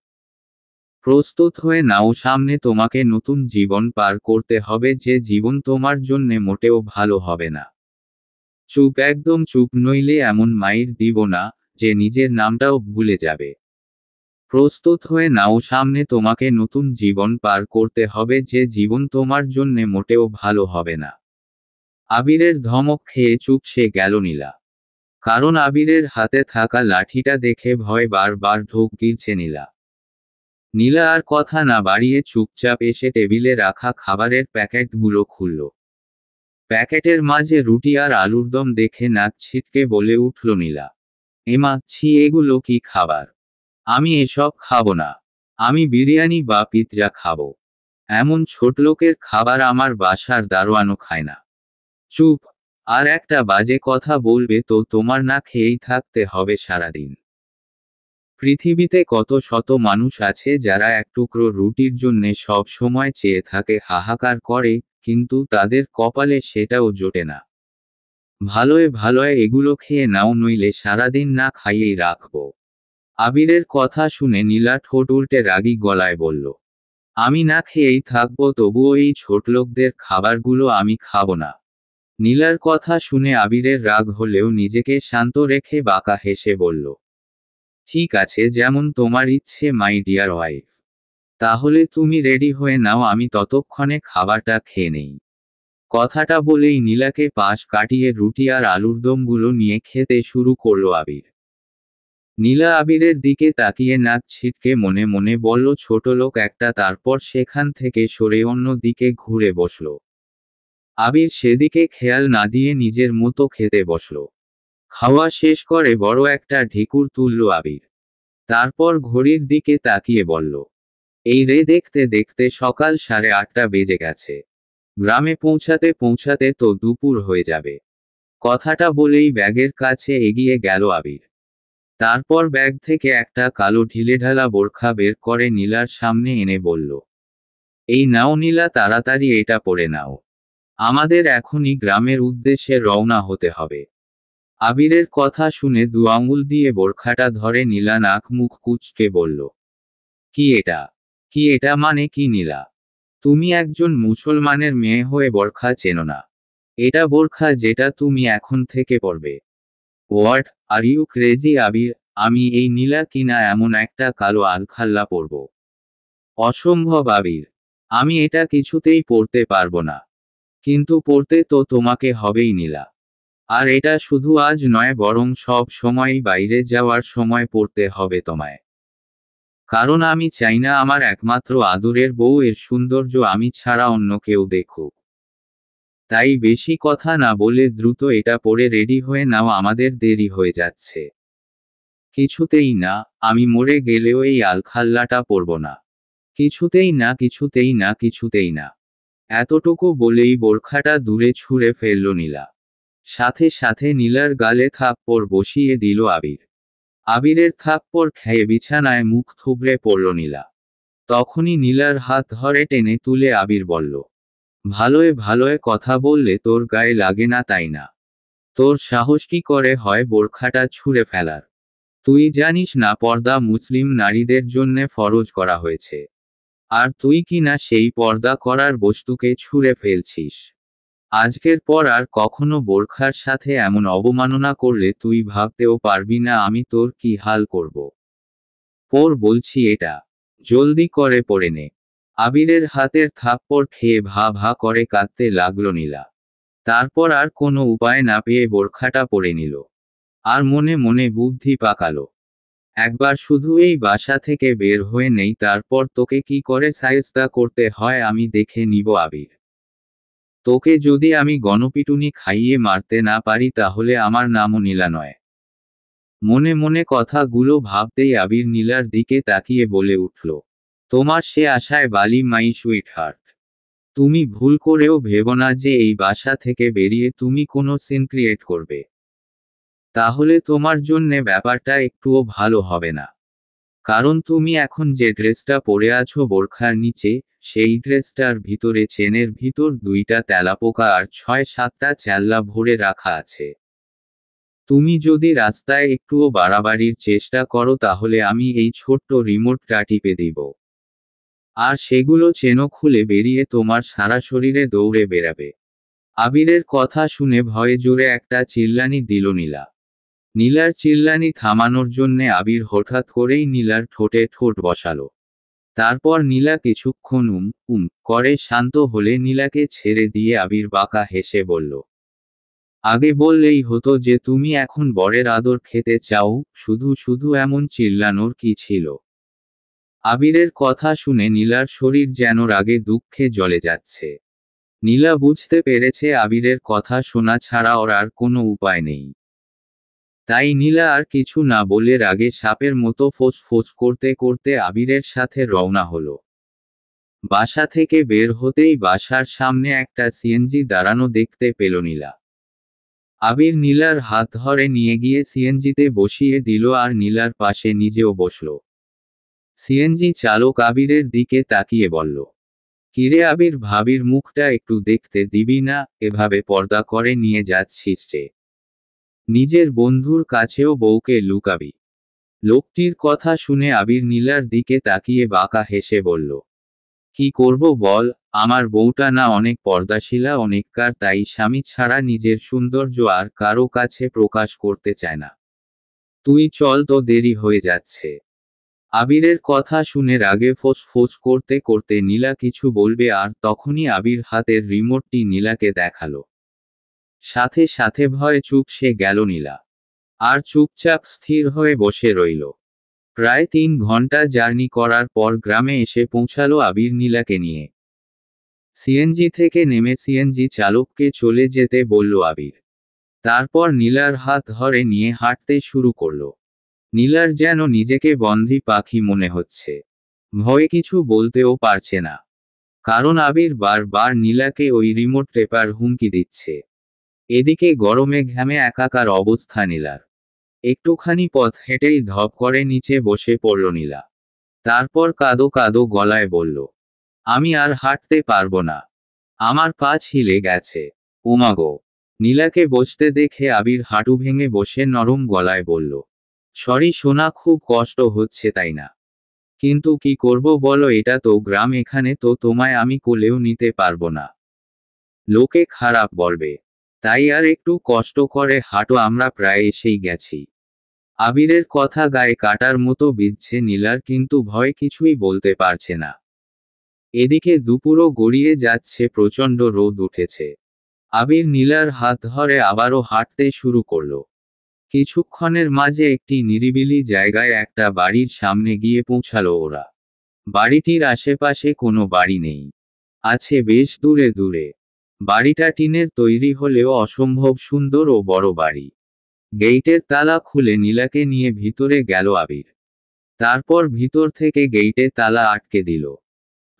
প্রস্তুত হয়ে নাও, সামনে তোমাকে নতুন জীবন পার করতে হবে, যে জীবন তোমার জন্যে মোটেও ভালো হবে না। চুপ, একদম চুপ, নইলে এমন মাইর দিব না যে নিজের নামটাও ভুলে যাবে। প্রস্তুত হয়ে নাও, সামনে তোমাকে নতুন জীবন পার করতে হবে, যে জীবন তোমার জন্যে মোটেও ভালো হবে না। আবিরের ধমক খেয়ে চুপসে গেল নীলা। কারণ আবিরের হাতে থাকা লাঠিটা দেখে ভয় বারবার ঢোক গিলছে নীলা। নীলা আর কথা না বাড়িয়ে চুপচাপ এসে টেবিলে রাখা খাবারের প্যাকেটগুলো খুলল। প্যাকেটের মাঝে রুটি আর আলুর দম দেখে নাক ছিটকে বলে উঠল নীলা, এমা, ছি, এগুলো কি খাবার? আমি এসব খাবো না। আমি বিরিয়ানি বা পিৎজা খাবো। এমন ছোটলোকের খাবার আমার বাসার দারোয়ানও খায় না। চুপ! আর একটা বাজে কথা বলবে তো তোমার না খেয়েই থাকতে হবে সারাদিন। পৃথিবীতে কত শত মানুষ আছে যারা এক টুকরো রুটির জন্যে সব সময় চেয়ে থাকে, হাহাকার করে, কিন্তু তাদের কপালে সেটাও জোটে না। ভালোয় ভালোয় এগুলো খেয়ে নাও, নইলে সারাদিন না খাইয়েই রাখবো। আবিরের কথা শুনে নীলা ঠোঁট উল্টে রাগী গলায় বলল, আমি না খেয়েই থাকবো, তবুও এই ছোটলোকদের খাবারগুলো আমি খাবো না। নীলার কথা শুনে আবিরের রাগ হলেও নিজেকে শান্ত রেখে বাঁকা হেসে বলল, ঠিক আছে, যেমন তোমার ইচ্ছে মাই ডিয়ার ওয়াইফ। তাহলে তুমি রেডি হয়ে নাও, আমি ততক্ষণে খাবারটা খেয়ে নেই। কথাটা বলেই নীলাকে পাশ কাটিয়ে রুটি আর আলুর দমগুলো নিয়ে খেতে শুরু করলো আবির। নীলা আবিরের দিকে তাকিয়ে নাক ছিটকে মনে মনে বলল, ছোটলোক একটা, তারপর সেখান থেকে সরে অন্য দিকে ঘুরে বসল। আবির সেদিকে খেয়াল না দিয়ে নিজের মতো খেতে বসল। খাওয়া শেষ করে বড় একটা ঢেকুর তুলল আবির। তারপর ঘড়ির দিকে তাকিয়ে বলল, এই রে, দেখতে দেখতে সকাল 8:30 বেজে গেছে। গ্রামে পৌঁছাতে পৌঁছাতে তো দুপুর হয়ে যাবে। কথাটা বলেই ব্যাগের কাছে এগিয়ে গেল আবির। তারপর ব্যাগ থেকে একটা কালো ঢিলেঢালা বোরখা বের করে নীলার সামনে এনে বলল, এই নাও নীলা, তাড়াতাড়ি এটা পরে নাও। আমাদের এখনই গ্রামের উদ্দেশ্যে রওনা হতে হবে। আবিরের কথা শুনে 2 আঙুল দিয়ে বোরখাটা ধরে নীলা নাক মুখ কুঁচকে বলল, কি এটা? কি এটা মানে কি নীলা? তুমি একজন মুসলমানের মেয়ে হয়ে বোরখা চেনো না? এটা বোরখা যেটা তুমি এখন থেকে পরবে। হোয়াট আর ইউ ক্রেজি আবির? আমি এই নীলা কিনা এমন একটা কালো আলখাল্লা পরব? অসম্ভব আবির! আমি এটা কিছুতেই পরতে পারবো না। কিন্তু পরতে তো তোমাকে হবেই নীলা। আর এটা শুধু আজ নয়, বরং সব সময়ই বাইরে যাওয়ার সময় পরতে হবে তোমায়। কারণ আমি চাই না আমার একমাত্র আদরের বউ এর সৌন্দর্য আমি ছাড়া অন্য কেউ দেখুক। তাই বেশি কথা না বলে দ্রুত এটা পরে রেডি হয়ে নাও, আমাদের দেরি হয়ে যাচ্ছে। কিছুতেই না, আমি মরে গেলেও এই আলখাল্লাটা পরব না। কিছুতেই না, কিছুতেই না, কিছুতেই না। এতটুকু বলেই বোরখাটা দূরে ছুঁড়ে ফেলল নীলা। সাথে সাথে নীলার গালে থাপ্পড় বসিয়ে দিল আবির। আবিরের থাপ্পড় খেয়ে বিছানায় মুখ থুবড়ে পড়ল নীলা। তখনই নীলার হাত ধরে টেনে তুলে আবির বলল, ভালোয় ভালোয় কথা বললে তোর গায়ে লাগে না তাই না? তোর সাহস কি করে হয় বোরখাটা ছুঁড়ে ফেলার? তুই জানিস না পর্দা মুসলিম নারীদের জন্যে ফরজ করা হয়েছে? আর তুই কি না সেই পর্দা করার বস্তুকে ছুঁড়ে ফেলছিস? আজকের পর আর কখনো বোরখার সাথে এমন অবমাননা করলে তুই ভাবতেও পারবি না আমি তোর কি হাল করব। পর বলছি এটা। জলদি করে পরে নে। আবিরের হাতের থাপ্পড় খেয়ে ভা ভা করে কাঁদতে লাগলো নীলা। তারপর আর কোনো উপায় না পেয়ে বোরখাটা পরে নিল। আর মনে মনে বুদ্ধি পাকালো, একবার শুধু এই বাসা থেকে বের হয়ে নেই, তারপর তোকে কি করে শায়েস্তা করতে হয় আমি দেখে নিব আবির। তোকে যদি আমি গণপিটুনি খাইয়ে মারতে না পারি তাহলে আমার নামও নীলা নয়। মনে মনে কথাগুলো ভাবতেই আবির নীলার দিকে তাকিয়ে বলে উঠল, তোমার সে আশায় বালি মাই সুইট হার্ট। তুমি ভুল করেও ভেবো না যে এই বাসা থেকে বেরিয়ে তুমি কোনো সিন ক্রিয়েট করবে। তাহলে তোমার জন্যে ব্যাপারটা একটুও ভালো হবে না। কারণ তুমি এখন যে ড্রেসটা পরে আছো বোরখার নিচে, সেই ড্রেসটার ভিতরে চেনের ভিতর 2টা তেলাপোকা আর 6-7টা চেল্লা ভরে রাখা আছে। তুমি যদি রাস্তায় একটুও বাড়াবাড়ির চেষ্টা করো তাহলে আমি এই ছোট্ট রিমোটটা টিপে দিব। আর সেগুলো চেনও খুলে বেরিয়ে তোমার সারা শরীরে দৌড়ে বেড়াবে। আবিরের কথা শুনে ভয়ে জোরে একটা চিল্লানি দিল নীলা। নীলার চিল্লানি থামানোর জন্যে আবির হঠাৎ করেই নীলার ঠোঁটে ঠোঁট বসালো। তারপর নীলা কিছুক্ষণ করে শান্ত হলে নীলাকে ছেড়ে দিয়ে আবির বাঁকা হেসে বলল, আগে বললেই হতো যে তুমি এখন বরের আদর খেতে চাও, শুধু শুধু এমন চিল্লানোর কি ছিল। আবিরের কথা শুনে নীলার শরীর যেন রাগে দুঃখে জ্বলে যাচ্ছে। নীলা বুঝতে পেরেছে আবিরের কথা শোনা ছাড়া ওর আর কোনো উপায় নেই। তাই নীলা আর কিছু না বলে রাগে সাপের মতো ফোঁস করতে করতে আবিরের সাথে রওনা হলো। বাসা থেকে বের হতেই বাসার সামনে একটা সিএনজি দাঁড়ানো দেখতে পেল নীলা। আবির নীলার হাত ধরে নিয়ে গিয়ে সিএনজিতে বসিয়ে দিল আর নীলার পাশে নিজেও বসল। সিএনজি চালক আবিরের দিকে তাকিয়ে বলল, কিরে আবির, ভাবির মুখটা একটু দেখতে দিবি না? এভাবে পর্দা করে নিয়ে যাচ্ছিস যে। নিজের বন্ধুর কাছেও বউকে লুকাবি? লোকটির কথা শুনে আবির নীলার দিকে তাকিয়ে বাঁকা হেসে বলল, কি করব বল, আমার বউটা না অনেক পর্দাশীলা, অনেককার, তাই স্বামী ছাড়া নিজের সৌন্দর্য আর কারো কাছে প্রকাশ করতে চায় না। তুই চল তো, দেরি হয়ে যাচ্ছে। আবিরের কথা শুনে রাগে ফোঁস করতে করতে নীলা কিছু বলবে আর তখনই আবির হাতের রিমোটটি নীলাকে দেখালো। সাথে সাথে ভয়ে চুপসে গেল নীলা। আর চুপচাপ স্থির হয়ে বসে রইল। প্রায় 3 ঘন্টা জার্নি করার পর গ্রামে এসে পৌঁছালো আবির নীলাকে নিয়ে। সিএনজি থেকে নেমে সিএনজি চালককে চলে যেতে বলল আবির। তারপর নীলার হাত ধরে নিয়ে হাঁটতে শুরু করল। নীলার যেন নিজেকে বন্দি পাখি মনে হচ্ছে। ভয়ে কিছু বলতেও পারছে না। কারণ আবির বারবার নীলাকে ওই রিমোট টেপার হুমকি দিচ্ছে। এদিকে গরমে ঘামে একাকার অবস্থা নীলার। একটুখানি পথ হেঁটেই ধপ করে নিচে বসে পড়ল নীলা। তারপর কাঁদো কাঁদো গলায় বলল, আমি আর হাঁটতে পারবো না, আমার পা ছিলে গেছে। ওমাগো! নীলাকে বসতে দেখে আবির হাঁটু ভেঙে বসে নরম গলায় বলল, সরি সোনা, খুব কষ্ট হচ্ছে তাই না? কিন্তু কি করব বলো, এটা তো গ্রাম, এখানে তো তোমায় আমি কোলেও নিতে পারবো না। লোকে খারাপ বলবে। তাই আর একটু কষ্ট করে হাঁটো, আমরা প্রায় এসেই গেছি। আবিরের কথা গায়ে কাটার মতো বিঁধছে নীলার, কিন্তু ভয় কিছুই বলতে পারছে না। এদিকে দুপুরও গড়িয়ে যাচ্ছে, প্রচণ্ড রোদ উঠেছে। আবির নীলার হাত ধরে আবারও হাঁটতে শুরু করল। কিছুক্ষণের মাঝে একটি নিরিবিলি জায়গায় একটা বাড়ির সামনে গিয়ে পৌঁছালো ওরা। বাড়িটির আশেপাশে কোনো বাড়ি নেই। আছে বেশ দূরে দূরে। বাড়িটা টিনের তৈরি হলেও অসম্ভব সুন্দর ও বড় বাড়ি। গেইটের তালা খুলে নীলাকে নিয়ে ভিতরে গেল আবির। তারপর ভিতর থেকে গেইটে তালা আটকে দিল।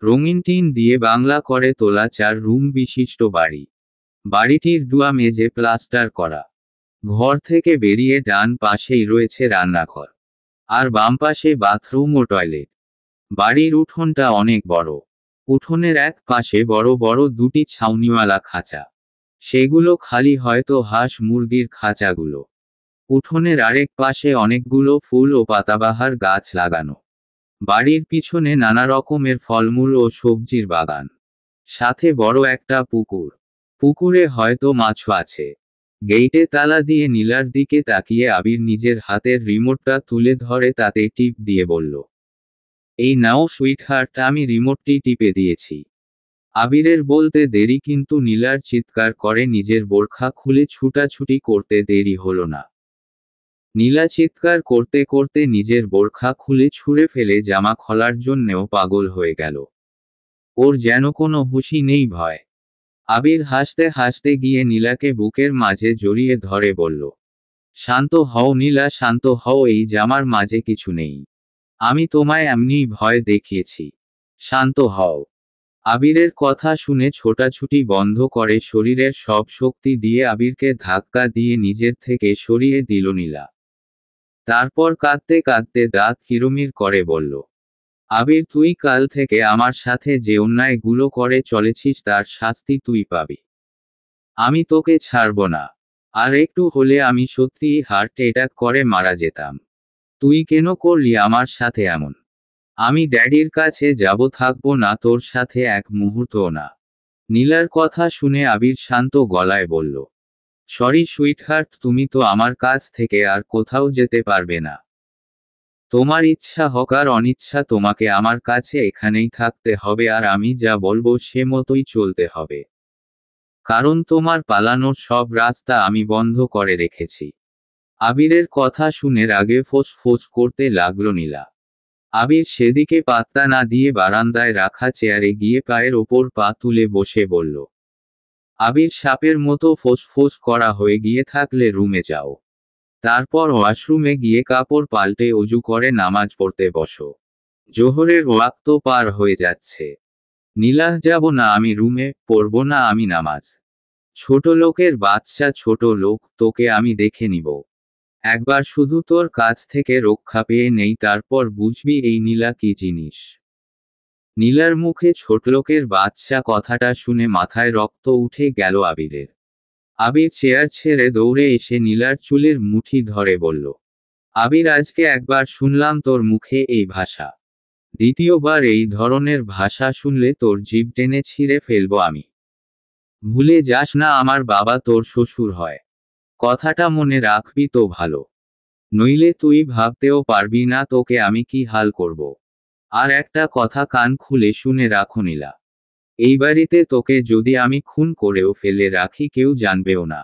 রঙিন টিন দিয়ে বাংলা করে তোলা 4 রুম বিশিষ্ট বাড়ি। বাড়িটির ডুয়া মেঝে প্লাস্টার করা। ঘর থেকে বেরিয়ে ডান পাশেই রয়েছে রান্নাঘর। আর বাম পাশে বাথরুম ও টয়লেট। বাড়ির উঠোনটা অনেক বড়। উঠোনের এক পাশে বড় বড় 2টি ছাউনিওয়ালা খাঁচা। সেগুলো খালি, হয়তো হাঁস মুরগির খাঁচাগুলো। উঠোনের আরেক পাশে অনেকগুলো ফুল ও পাতাবাহার গাছ লাগানো। বাড়ির পিছনে নানা রকমের ফলমূল ও সবজির বাগান। সাথে বড় একটা পুকুর। পুকুরে হয়তো মাছও আছে। গেইটে তালা দিয়ে নীলার দিকে তাকিয়ে আবির নিজের হাতের রিমোটটা তুলে ধরে তাতে টিপ দিয়ে বলল, এই নাও সুইটহার্ট, আমি রিমোটটি টিপে দিয়েছি। আবিরের বলতে দেরি, কিন্তু নীলার চিৎকার করে নিজের বোরখা খুলে ছুটাছুটি করতে দেরি হলো না। নীলা চিৎকার করতে করতে নিজের বোরখা খুলে ছুঁড়ে ফেলে জামা খোলার জন্যেও পাগল হয়ে গেল। ওর যেন কোনো হুঁশই নেই, ভয় আবির হাসতে হাসতে গিয়ে নীলাকে বুকের মাঝে জড়িয়ে ধরে বলল, শান্ত হও নীলা, শান্ত হও, এই জামার মাঝে কিছু নেই। আমি তোমায় এমনিই ভয় দেখিয়েছি। শান্ত হও। আবিরের কথা শুনে ছোটাছুটি বন্ধ করে শরীরের সব শক্তি দিয়ে আবিরকে ধাক্কা দিয়ে নিজের থেকে সরিয়ে দিল নীলা। তারপর কাঁদতে কাঁদতে দাঁত কিরমির করে বলল, আবির, তুই কাল থেকে আমার সাথে যে অন্যায়গুলো করে চলেছিস তার শাস্তি তুই পাবি। আমি তোকে ছাড়ব না। আর একটু হলে আমি সত্যিই হার্ট অ্যাটাক করে মারা যেতাম। তুই কেন করলি আমার সাথে এমন? আমি ড্যাডির কাছে যাব, থাকবো না তোর সাথে এক মুহূর্তও না। নীলার কথা শুনে আবির শান্ত গলায় বলল, সরি সুইটহার্ট, তুমি তো আমার কাছ থেকে আর কোথাও যেতে পারবে না। তোমার ইচ্ছা হোক আর অনিচ্ছা, তোমাকে আমার কাছে এখানেই থাকতে হবে, আর আমি যা বলবো সে মতোই চলতে হবে। কারণ তোমার পালানোর সব রাস্তা আমি বন্ধ করে রেখেছি। আবিরের কথা শুনে রাগে ফোঁস ফোঁস করতে লাগলো নীলা। আবির সেদিকে পাত্তা না দিয়ে বারান্দায় রাখা চেয়ারে গিয়ে পায়ের ওপর পা তুলে বসে বলল, আবির, সাপের মতো ফোঁস করা হয়ে গিয়ে থাকলে রুমে যাও। তারপর ওয়াশরুমে গিয়ে কাপড় পাল্টে অজু করে নামাজ পড়তে বসো। জোহরের ওয়াক্ত পার হয়ে যাচ্ছে। নীলা, যাব না আমি রুমে, পড়ব না আমি নামাজ। ছোট লোকের বাচ্চা, ছোট লোক, তোকে আমি দেখে নিব। একবার শুধু তোর কাছ থেকে রক্ষা পেয়ে নেই, তারপর বুঝবি এই নীলা কি জিনিস। নীলার মুখে ছোটলোকের বাচ্চা কথাটা শুনে মাথায় রক্ত উঠে গেল আবিরের। আবির চেয়ার ছেড়ে দৌড়ে এসে নীলার চুলের মুঠি ধরে বলল, আবির, আজকে একবার শুনলাম তোর মুখে এই ভাষা। দ্বিতীয়বার এই ধরনের ভাষা শুনলে তোর জিভ টেনে ছিঁড়ে ফেলবো আমি। ভুলে যাস না আমার বাবা তোর শ্বশুর হয়। কথাটা মনে রাখবি তো ভালো। নইলে তুই ভাবতেও পারবি না তোকে আমি কি হাল করব। আর একটা কথা কান খুলে শুনে রাখো নীলা, এই বাড়িতে তোকে যদি আমি খুন করেও ফেলে রাখি কেউ জানবেও না।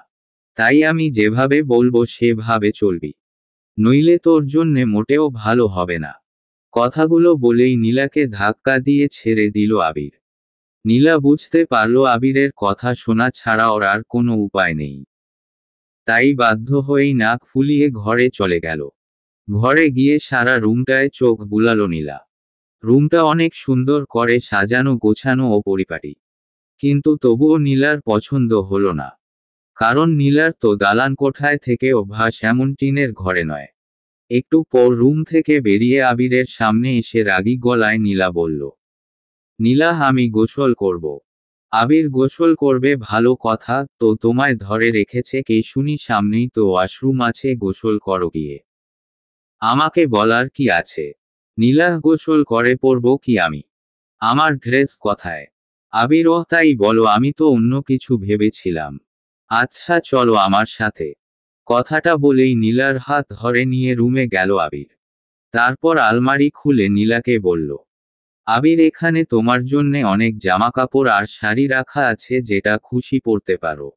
তাই আমি যেভাবে বলবো সেভাবে চলবি। নইলে তোর জন্যে মোটেও ভালো হবে না। কথাগুলো বলেই নীলাকে ধাক্কা দিয়ে ছেড়ে দিল আবির। নীলা বুঝতে পারল আবিরের কথা শোনা ছাড়া ওর আর কোনো উপায় নেই। তাই বাধ্য হয়েই নাক ফুলিয়ে ঘরে চলে গেল। ঘরে গিয়ে সারা রুমটায় চোখ বুলালো নীলা। রুমটা অনেক সুন্দর করে সাজানো, গোছানো ও পরিপাটি। কিন্তু তবুও নীলার পছন্দ হলো না। কারণ নীলার তো দালান কোঠায় থেকে অভ্যাস এমন টিনের ঘরে নয়। একটু পর রুম থেকে বেরিয়ে আবিরের সামনে এসে রাগী গলায় নীলা বলল, নীলা, আমি গোসল করব। আবির, গোসল করবে ভালো কথা, তো তোমায় ধরে রেখেছে কে শুনি? সামনেই তো ওয়াশরুম আছে, গোসল করো গিয়ে। আমাকে বলার কি আছে? নীলা, গোসল করে পরব কি আমি? আমার ড্রেস কোথায়? আবির, ও তাই বলো, আমি তো অন্য কিছু ভেবেছিলাম। আচ্ছা চলো আমার সাথে। কথাটা বলেই নীলার হাত ধরে নিয়ে রুমে গেল আবির। তারপর আলমারি খুলে নীলাকে বলল, আবির, এখানে তোমার জন্যে অনেক জামাকাপড় আর শাড়ি রাখা আছে, যেটা খুশি পরতে পারো।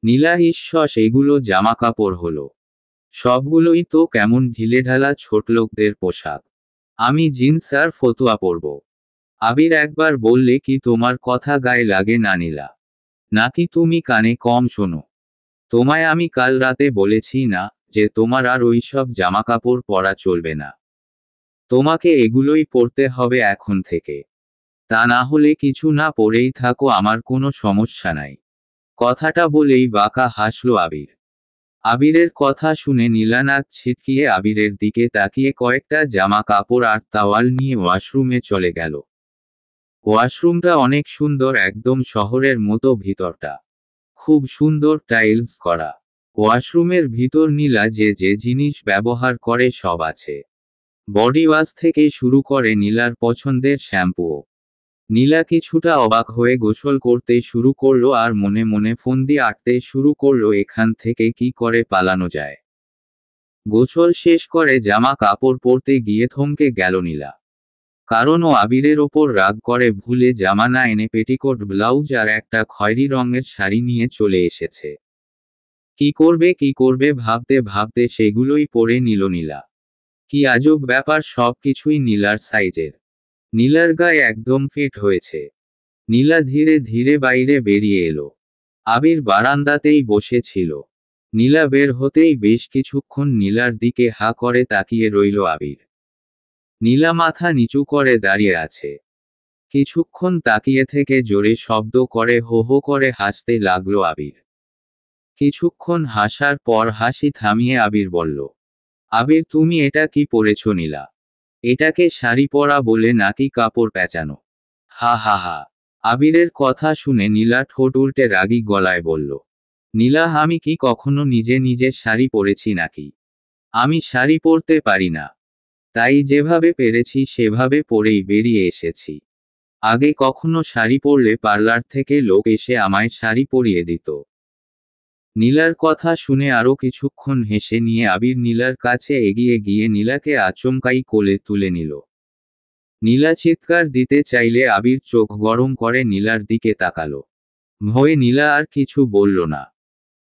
নীলা ঈশ্বস, এগুলো জামাকাপড় হলো? সবগুলোই তো কেমন ঢিলেঢালা ছোটলোকদের পোশাক। আমি জিন্স আর ফতুয়া পরব। আবির একবার বললে কি তোমার কথা গায়ে লাগে না নীলা? নাকি তুমি কানে কম শোনো? তোমায় আমি কাল রাতে বলেছি না যে তোমার আর ওইসব জামাকাপড় পরা চলবে না? তোমাকে এগুলোই পরতে হবে এখন থেকে। তা না হলে কিছু না পরেই থাকো, আমার কোনো সমস্যা নাই। কথাটা বলেই বাঁকা হাসল আবির। আবিরের কথা শুনে নীলা নাক ছিটকিয়ে আবিরের দিকে তাকিয়ে কয়েকটা জামা কাপড় আর তাওয়াল নিয়ে ওয়াশরুমে চলে গেল। ওয়াশরুমটা অনেক সুন্দর, একদম শহরের মতো ভিতরটা। খুব সুন্দর টাইলস করা। ওয়াশরুমের ভিতর নীলা যে যে জিনিস ব্যবহার করে সব আছে। বডি ওয়াশ থেকে শুরু করে নীলার পছন্দের শ্যাম্পুও। নীলা কিছুটা অবাক হয়ে গোসল করতে শুরু করলো আর মনে মনে ফোন দিয়ে আঁটতে শুরু করলো এখান থেকে কি করে পালানো যায়। গোসল শেষ করে জামা কাপড় পরতে গিয়ে থমকে গেল নীলা। কারণ ও আবিরের ওপর রাগ করে ভুলে জামা না এনে পেটিকোট, ব্লাউজ আর একটা খয়েরি রঙের শাড়ি নিয়ে চলে এসেছে। কি করবে ভাবতে ভাবতে সেগুলোই পরে নিল নীলা। কি আজব ব্যাপার, সব কিছুই নীলার সাইজের। নীলার গায়ে একদম ফিট হয়েছে। নীলা ধীরে ধীরে বাইরে বেরিয়ে এলো। আবির বারান্দাতেই বসেছিল। নীলা বের হতেই বেশ কিছুক্ষণ নীলার দিকে হা করে তাকিয়ে রইল আবির। নীলা মাথা নিচু করে দাঁড়িয়ে আছে। কিছুক্ষণ তাকিয়ে থেকে জোরে শব্দ করে হো হো করে হাসতে লাগলো আবির। কিছুক্ষণ হাসার পর হাসি থামিয়ে আবির বলল, আবির তুমি এটা কি পরেছ নীলা? এটাকে শাড়ি পরা বলে নাকি কাপড় পেঁচানো? হা হা হা। আবিরের কথা শুনে নীলা ঠোঁট উল্টে রাগী গলায় বলল, নীলা আমি কি কখনো নিজে নিজে শাড়ি পরেছি নাকি? আমি শাড়ি পরতে পারি না। তাই যেভাবে পেরেছি সেভাবে পরেই বেরিয়ে এসেছি। আগে কখনো শাড়ি পরলে পার্লার থেকে লোক এসে আমায় শাড়ি পরিয়ে দিত। নীলার কথা শুনে আরো কিছুক্ষণ হেসে নিয়ে আবির নীলার কাছে এগিয়ে গিয়ে নীলাকে আচমকাই কোলে তুলে নিল। নীলা চিৎকার দিতে চাইলে আবির চোখ গরম করে নীলার দিকে তাকালো। ভয়ে নীলা আর কিছু বলল না।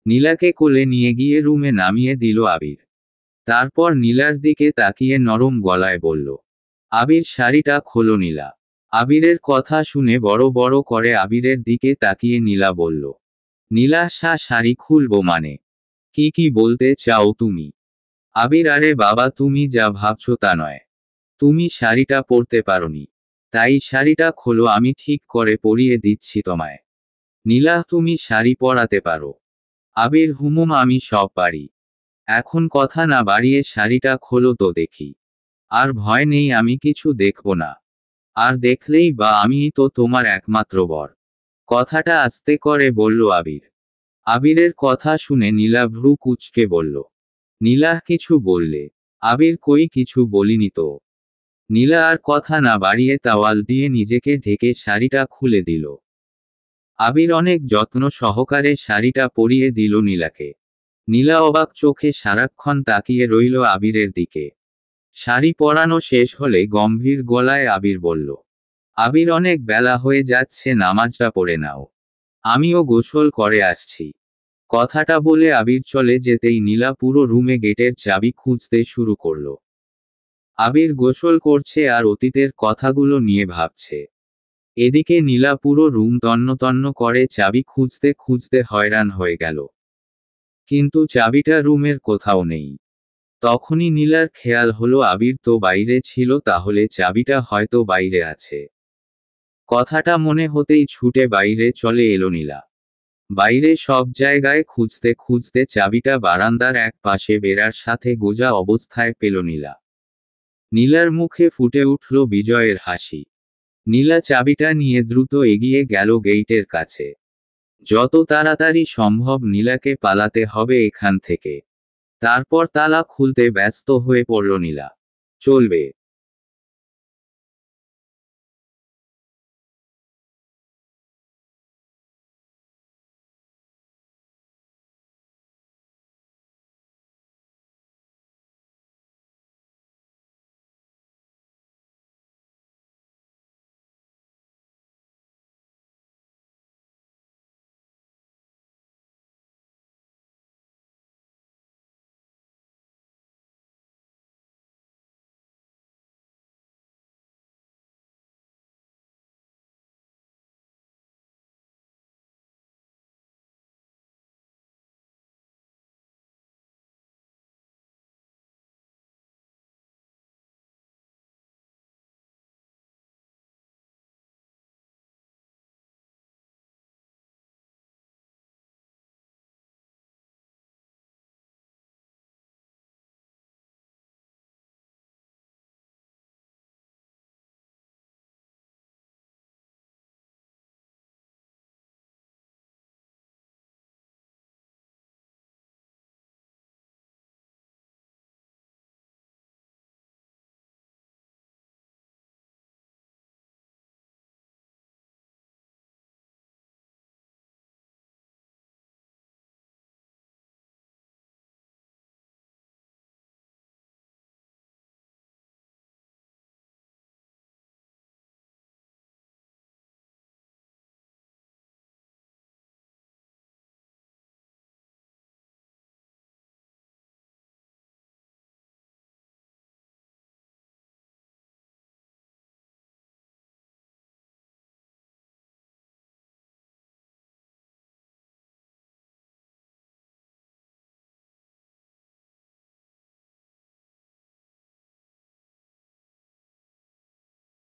নীলাকে কোলে নিয়ে গিয়ে রুমে নামিয়ে দিল আবির। তারপর নীলার দিকে তাকিয়ে নরম গলায় বলল, আবির শাড়িটা খোলো নীলা। আবিরের কথা শুনে বড় বড় করে আবিরের দিকে তাকিয়ে নীলা বলল, নীলা শাড়ি খুলবো মানে? কি বলতে চাও তুমি? আবির আরে বাবা তুমি যা ভাবছো তা নয়। তুমি শাড়িটা পরতে পারোনি। তাই শাড়িটা খোলো আমি ঠিক করে পরিয়ে দিচ্ছি তোমায়। নীলা তুমি শাড়ি পরাতে পারো। আবির হুমুম আমি সব পারি। এখন কথা না বাড়িয়ে শাড়িটা খোলো তো দেখি। আর ভয় নেই আমি কিছু দেখব না। আর দেখলেই বা আমিই তো তোমার একমাত্র বর। কথাটা আস্তে করে বলল আবির। আবিরের কথা শুনে নীলা ভ্রু কুঁচকে বলল, নীলা কিছু বললে? আবির কই কিছু বলিনি তো। নীলা আর কথা না বাড়িয়ে তাওয়াল দিয়ে নিজেকে ঢেকে শাড়িটা খুলে দিল। আবির অনেক যত্ন সহকারে শাড়িটা পরিয়ে দিল নীলাকে। নীলা অবাক চোখে সারাক্ষণ তাকিয়ে রইল আবিরের দিকে। শাড়ি পরানো শেষ হলে গম্ভীর গলায় আবির বলল, আবির অনেক বেলা হয়ে যাচ্ছে নামাজটা পড়ে নাও। আমিও গোসল করে আসছি। কথাটা বলে আবির চলে যেতেই নীলা পুরো রুমে গেটের চাবি খুঁজতে শুরু করল। আবির গোসল করছে আর অতীতের কথাগুলো নিয়ে ভাবছে। এদিকে নীলা পুরো রুম তন্ন তন্ন করে চাবি খুঁজতে খুঁজতে হয়রান হয়ে গেল। কিন্তু চাবিটা রুমের কোথাও নেই। তখনই নীলার খেয়াল হলো আবির তো বাইরে ছিল, তাহলে চাবিটা হয়তো বাইরে আছে। কথাটা মনে হতেই ছুটে বাইরে চলে এলো নীলা। বাইরে সব জায়গায় খুঁজতে খুঁজতে চাবিটা বারান্দার এক পাশে বেড়ার সাথে গোজা অবস্থায় পেল নীলা। নীলার মুখে ফুটে উঠল বিজয়ের হাসি। নীলা চাবিটা নিয়ে দ্রুত এগিয়ে গেল গেইটের কাছে। যত তাড়াতাড়ি সম্ভব নীলাকে পালাতে হবে এখান থেকে। তারপর তালা খুলতে ব্যস্ত হয়ে পড়ল নীলা। চলবে।